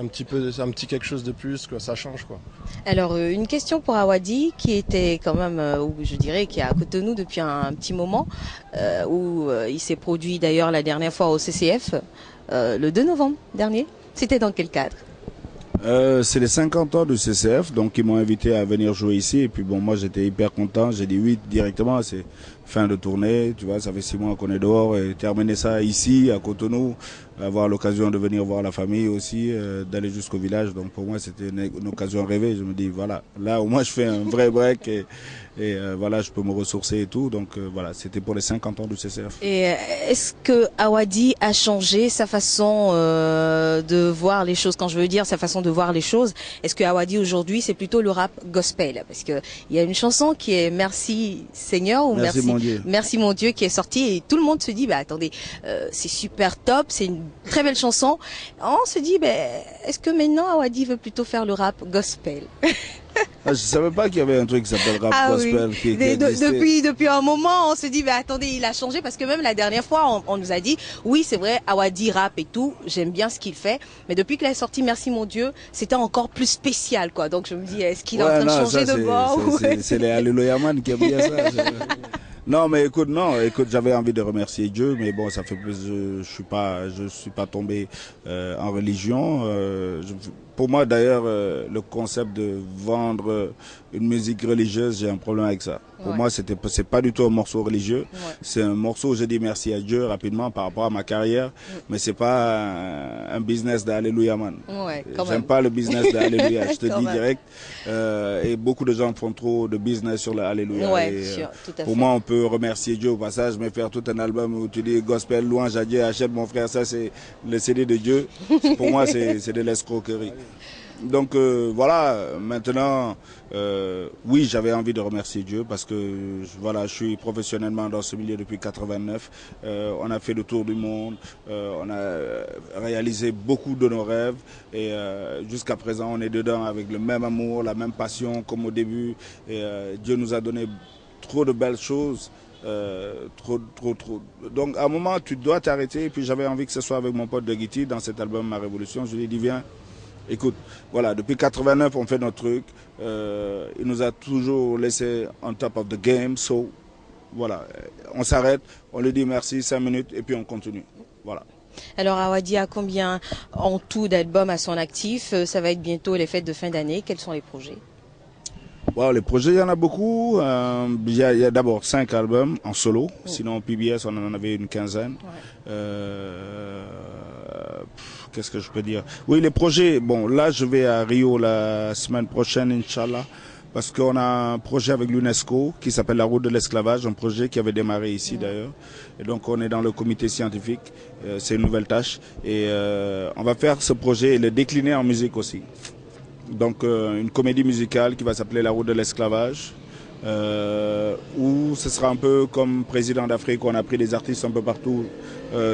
petit quelque chose de plus, quoi. Ça change, quoi. Alors une question pour Awadi qui était quand même, je dirais, qui est à côté de nous depuis un petit moment, où il s'est produit d'ailleurs la dernière fois au CCF, le 2 novembre dernier. C'était dans quel cadre? C'est les 50 ans du CCF, donc ils m'ont invité à venir jouer ici. Et puis bon, moi j'étais hyper content, j'ai dit oui directement, c'est fin de tournée, tu vois, ça fait 6 mois qu'on est dehors. Et terminer ça ici, à Cotonou, avoir l'occasion de venir voir la famille aussi, d'aller jusqu'au village. Donc pour moi c'était une occasion rêvée. Je me dis voilà, là au moins je fais un vrai break et voilà, je peux me ressourcer et tout. Donc voilà, c'était pour les 50 ans du CCF. Et est-ce que Awadi a changé sa façon de voir les choses? Quand je veux dire sa façon de voir les choses, est-ce que Awadi aujourd'hui c'est plutôt le rap gospel? Parce que il y a une chanson qui est Merci Seigneur ou Merci mon Dieu qui est sortie et tout le monde se dit bah attendez, c'est super top, c'est une très belle chanson. On se dit est-ce que maintenant Awadi veut plutôt faire le rap gospel? Je savais pas qu'il y avait un truc qui s'appelle rap gospel. Oui. Depuis un moment, on se dit, attendez, il a changé parce que même la dernière fois, on nous a dit, oui, c'est vrai, Awadi rap et tout, j'aime bien ce qu'il fait, mais depuis qu'il a sorti Merci mon Dieu, c'était encore plus spécial, quoi. Donc je me dis, est-ce qu'il est en train de changer de bord? C'est les Alléluia Man qui aiment bien ça. Non, mais écoute, j'avais envie de remercier Dieu, mais bon, ça fait plus, je suis pas tombé en religion. Pour moi, d'ailleurs, le concept de vendre une musique religieuse, j'ai un problème avec ça. Pour moi, c'est pas du tout un morceau religieux. C'est un morceau où j'ai dit merci à Dieu rapidement par rapport à ma carrière, mais c'est pas un business d'Alléluia Man. J'aime pas le business d'Alléluia, je te dis direct. Et beaucoup de gens font trop de business sur l'Alléluia. Pour moi, on peut remercier Dieu au passage, mais faire tout un album où tu dis gospel, louange à Dieu, achète mon frère, ça c'est le CD de Dieu. Pour moi, c'est de l'escroquerie. Donc voilà, maintenant, oui, j'avais envie de remercier Dieu parce que voilà, je suis professionnellement dans ce milieu depuis 89. On a fait le tour du monde, on a réalisé beaucoup de nos rêves et jusqu'à présent, on est dedans avec le même amour, la même passion comme au début. Et Dieu nous a donné trop de belles choses. Trop. Donc à un moment, tu dois t'arrêter. Et puis j'avais envie que ce soit avec mon pote de Guiti dans cet album Ma Révolution. Je lui ai dit, viens. Écoute, voilà, depuis 89, on fait notre truc. Il nous a toujours laissé on top of the game. So, voilà, on s'arrête, on lui dit merci, 5 minutes, et puis on continue. Voilà. Alors, Awadi a combien en tout d'albums à son actif? Ça va être bientôt les fêtes de fin d'année. Quels sont les projets? Wow, les projets, il y en a beaucoup. Il y a d'abord 5 albums en solo. Sinon, PBS, on en avait une quinzaine. Qu'est-ce que je peux dire? Oui, les projets, bon, là, je vais à Rio la semaine prochaine, Inch'Allah, parce qu'on a un projet avec l'UNESCO qui s'appelle La Route de l'Esclavage, un projet qui avait démarré ici d'ailleurs. Et donc, on est dans le comité scientifique. C'est une nouvelle tâche. Et on va faire ce projet et le décliner en musique aussi. Donc, une comédie musicale qui va s'appeler La Route de l'Esclavage. Où ce sera un peu comme Président d'Afrique, on a pris des artistes un peu partout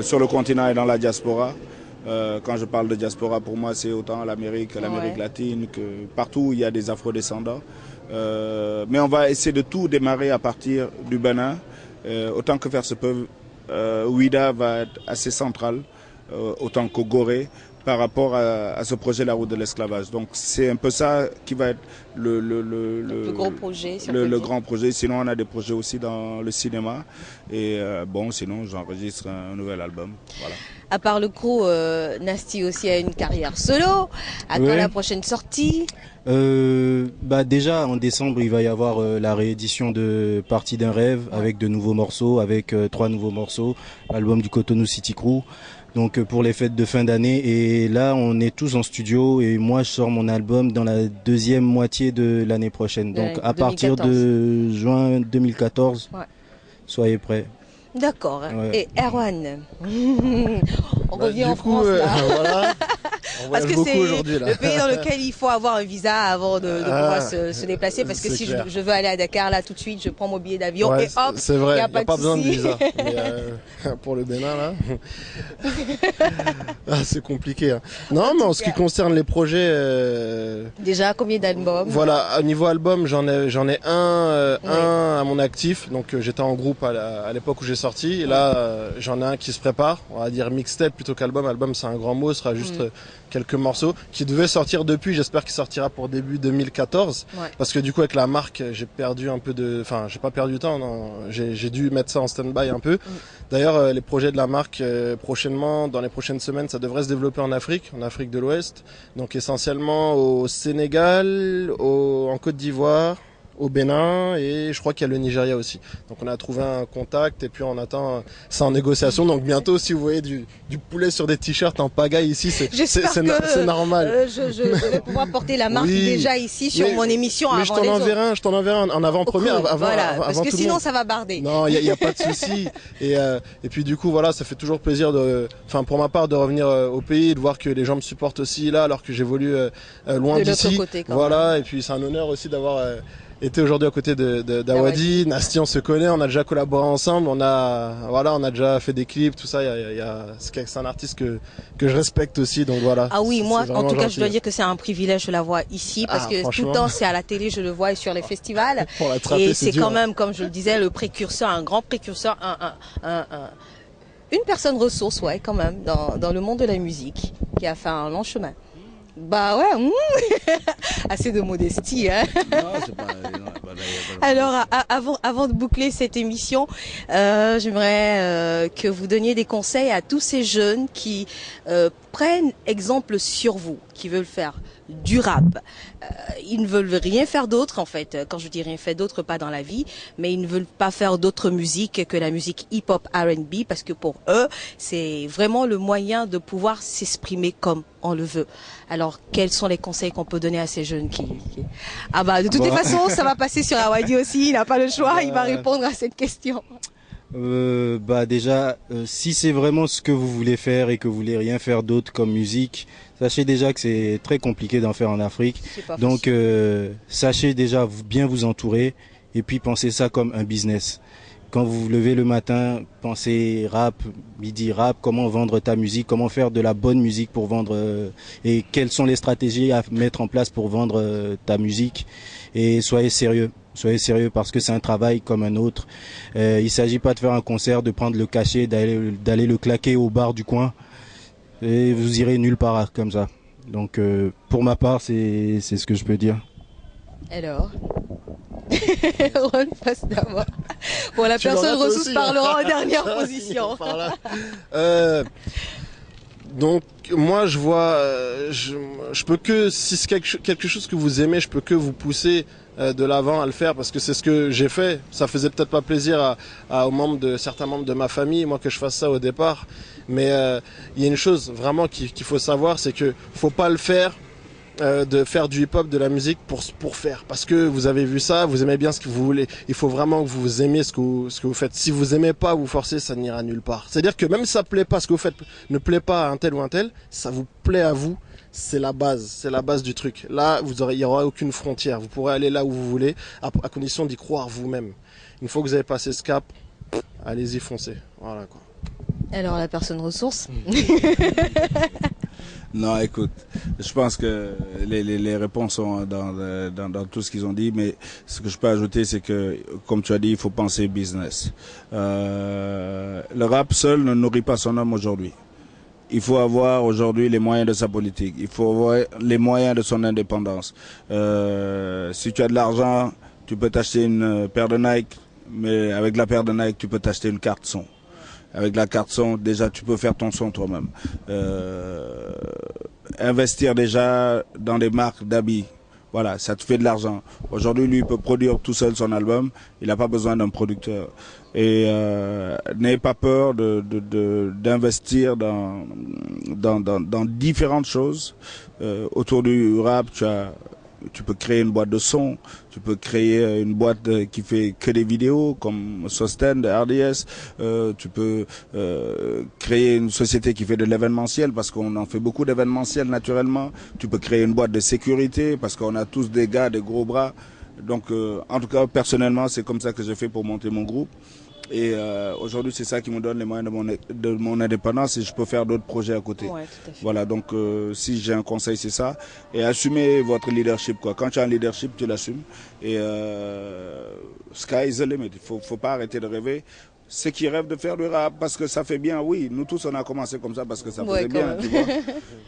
sur le continent et dans la diaspora. Quand je parle de diaspora, pour moi, c'est autant l'Amérique latine que partout où il y a des afrodescendants. Mais on va essayer de tout démarrer à partir du Bénin. Autant que faire se peut, Ouida va être assez central, autant qu'au Gorée, par rapport à ce projet La Route de l'Esclavage. Donc c'est un peu ça qui va être le plus gros projet. Le grand projet. Sinon on a des projets aussi dans le cinéma. Et bon, sinon j'enregistre un nouvel album. Voilà. À part le crew, Nasty aussi a une carrière solo. À quand la prochaine sortie? Déjà en décembre il va y avoir la réédition de Partie d'un rêve avec de nouveaux morceaux, avec 3 nouveaux morceaux, l'album du Cotonou City Crew. Donc pour les fêtes de fin d'année, et là on est tous en studio et moi je sors mon album dans la deuxième moitié de l'année prochaine. Donc à 2014. Partir de juin 2014, soyez prêts. D'accord. Et Erwan, on revient en France là. Voilà. Parce que c'est le pays dans lequel il faut avoir un visa avant de pouvoir se déplacer. Parce que si je veux aller à Dakar là tout de suite, je prends mon billet d'avion et hop, c'est vrai, il n'y a pas besoin de visa. Mais, pour le Bénin là, c'est compliqué. Hein. Non, mais en ce qui concerne les projets, déjà combien d'albums? Voilà, au niveau album, j'en ai un à mon actif. Donc j'étais en groupe à l'époque où j'ai sorti. Et là, j'en ai un qui se prépare. On va dire mixtape plutôt qu'album. Album, c'est un grand mot. Ce sera juste quelques morceaux qui devaient sortir depuis. J'espère qu'il sortira pour début 2014. Parce que du coup, avec la marque, j'ai perdu un peu de... Enfin, j'ai pas perdu de temps. Non. J'ai dû mettre ça en stand-by un peu. D'ailleurs, les projets de la marque, prochainement, dans les prochaines semaines, ça devrait se développer en Afrique de l'Ouest, donc essentiellement au Sénégal, en Côte d'Ivoire, au Bénin et je crois qu'il y a le Nigeria aussi. Donc on a trouvé un contact et puis on attend ça en négociation. Donc bientôt, si vous voyez du poulet sur des t-shirts en pagaille ici, c'est normal. Je vais pouvoir porter la marque déjà ici sur mon émission avant les autres. Je t'en enverrai un en avant-première avant parce que tout sinon le monde. ça va barder. Non, il y a pas de souci. Et puis du coup voilà, ça fait toujours plaisir pour ma part de revenir au pays et de voir que les gens me supportent aussi là alors que j'évolue loin d'ici. Voilà, et puis c'est un honneur aussi d'avoir été aujourd'hui à côté d'Awadi. Nasty, on se connaît, on a déjà collaboré ensemble, on a déjà fait des clips, tout ça. C'est un artiste que je respecte aussi, donc voilà. Ah oui, moi, en tout cas, je dois dire que c'est un privilège de la voir ici, parce que tout le temps, c'est à la télé, je le vois et sur les festivals. Et c'est quand même, comme je le disais, le précurseur, un grand précurseur, une personne ressource, ouais, quand même, dans le monde de la musique, qui a fait un long chemin. Bah ouais, assez de modestie, hein. Non, c'est pas, alors, avant de boucler cette émission, j'aimerais que vous donniez des conseils à tous ces jeunes qui prennent exemple sur vous, qui veulent faire du rap. Ils ne veulent rien faire d'autre, en fait. Quand je dis rien faire d'autre, pas dans la vie, mais ils ne veulent pas faire d'autre musique que la musique hip-hop R&B, parce que pour eux, c'est vraiment le moyen de pouvoir s'exprimer comme on le veut. Alors, quels sont les conseils qu'on peut donner à ces jeunes qui... Ah bah, de toutes les façons, ça va passer sur Awadi aussi, il n'a pas le choix, il va répondre à cette question. Déjà, si c'est vraiment ce que vous voulez faire et que vous voulez rien faire d'autre comme musique, sachez déjà que c'est très compliqué d'en faire en Afrique. Donc, sachez déjà bien vous entourer et puis pensez ça comme un business. Quand vous vous levez le matin, pensez rap, midi rap, comment vendre ta musique, comment faire de la bonne musique pour vendre et quelles sont les stratégies à mettre en place pour vendre ta musique. Et soyez sérieux parce que c'est un travail comme un autre. Il s'agit pas de faire un concert, de prendre le cachet, d'aller le claquer au bar du coin et vous irez nulle part comme ça. Donc pour ma part, c'est ce que je peux dire. Alors Ron passe d'abord. Bon, la personne ressource parlera en dernière position. Donc moi je vois, je peux que, si c'est quelque chose que vous aimez, je peux que vous pousser de l'avant à le faire, parce que c'est ce que j'ai fait. Ça faisait peut-être pas plaisir aux certains membres de ma famille, moi, que je fasse ça au départ, mais il y a une chose vraiment qu'il faut savoir, c'est que faut pas le faire de faire du hip-hop, de la musique pour faire, parce que vous avez vu ça, vous aimez bien ce que vous voulez. Il faut vraiment que vous aimiez ce que vous faites. Si vous aimez pas, vous forcez, ça n'ira nulle part. C'est-à-dire que même si ça plaît pas, ce que vous faites ne plaît pas à un tel ou un tel, ça vous plaît à vous. C'est la base du truc. Là, il y aura aucune frontière. Vous pourrez aller là où vous voulez, à condition d'y croire vous-même. Une fois que vous avez passé ce cap, allez-y, foncez. Voilà quoi. Alors la personne ressource. Non, écoute, je pense que les réponses sont dans tout ce qu'ils ont dit, mais ce que je peux ajouter, c'est que, comme tu as dit, il faut penser business. Le rap seul ne nourrit pas son homme aujourd'hui. Il faut avoir aujourd'hui les moyens de sa politique. Il faut avoir les moyens de son indépendance. Si tu as de l'argent, tu peux t'acheter une paire de Nike, mais avec la paire de Nike, tu peux t'acheter une carte son. Avec la carte son, déjà, tu peux faire ton son toi-même. Investir déjà dans des marques d'habits. Voilà, ça te fait de l'argent. Aujourd'hui, lui, il peut produire tout seul son album. Il n'a pas besoin d'un producteur. Et n'ayez pas peur d'investir dans différentes choses. Autour du rap, tu peux créer une boîte de son, tu peux créer une boîte qui fait que des vidéos comme Sosten de RDS, tu peux créer une société qui fait de l'événementiel parce qu'on en fait beaucoup d'événementiel naturellement, tu peux créer une boîte de sécurité parce qu'on a tous des gars, des gros bras. Donc en tout cas personnellement c'est comme ça que j'ai fait pour monter mon groupe. Et aujourd'hui, c'est ça qui me donne les moyens de mon indépendance et je peux faire d'autres projets à côté. Ouais, tout à fait. Voilà, donc si j'ai un conseil, c'est ça. Et assumez votre leadership, quoi. Quand tu as un leadership, tu l'assumes. Et sky is the limit. Il faut pas arrêter de rêver. Ceux qui rêvent de faire du rap parce que ça fait bien, oui. Nous tous, on a commencé comme ça parce que ça faisait bien, tu vois.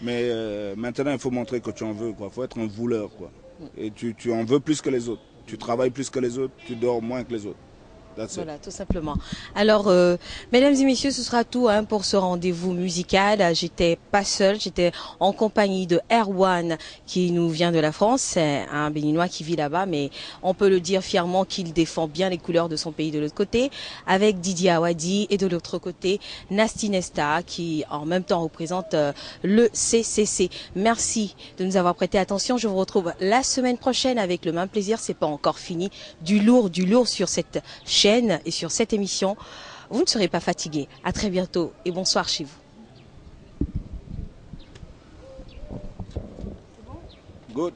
Mais maintenant, il faut montrer que tu en veux, quoi. Il faut être un vouleur, quoi. Et tu en veux plus que les autres. Tu travailles plus que les autres, tu dors moins que les autres. Voilà, tout simplement. Alors, mesdames et messieurs, ce sera tout pour ce rendez-vous musical. J'étais pas seule, j'étais en compagnie de Erwan qui nous vient de la France. C'est un Béninois qui vit là-bas, mais on peut le dire fièrement qu'il défend bien les couleurs de son pays de l'autre côté. Avec Didier Awadi et de l'autre côté, Nasty Nesta qui en même temps représente le CCC. Merci de nous avoir prêté attention. Je vous retrouve la semaine prochaine avec le même plaisir. C'est pas encore fini. Du lourd sur cette chaîne et sur cette émission. Vous ne serez pas fatigués. À très bientôt et bonsoir chez vous. Good.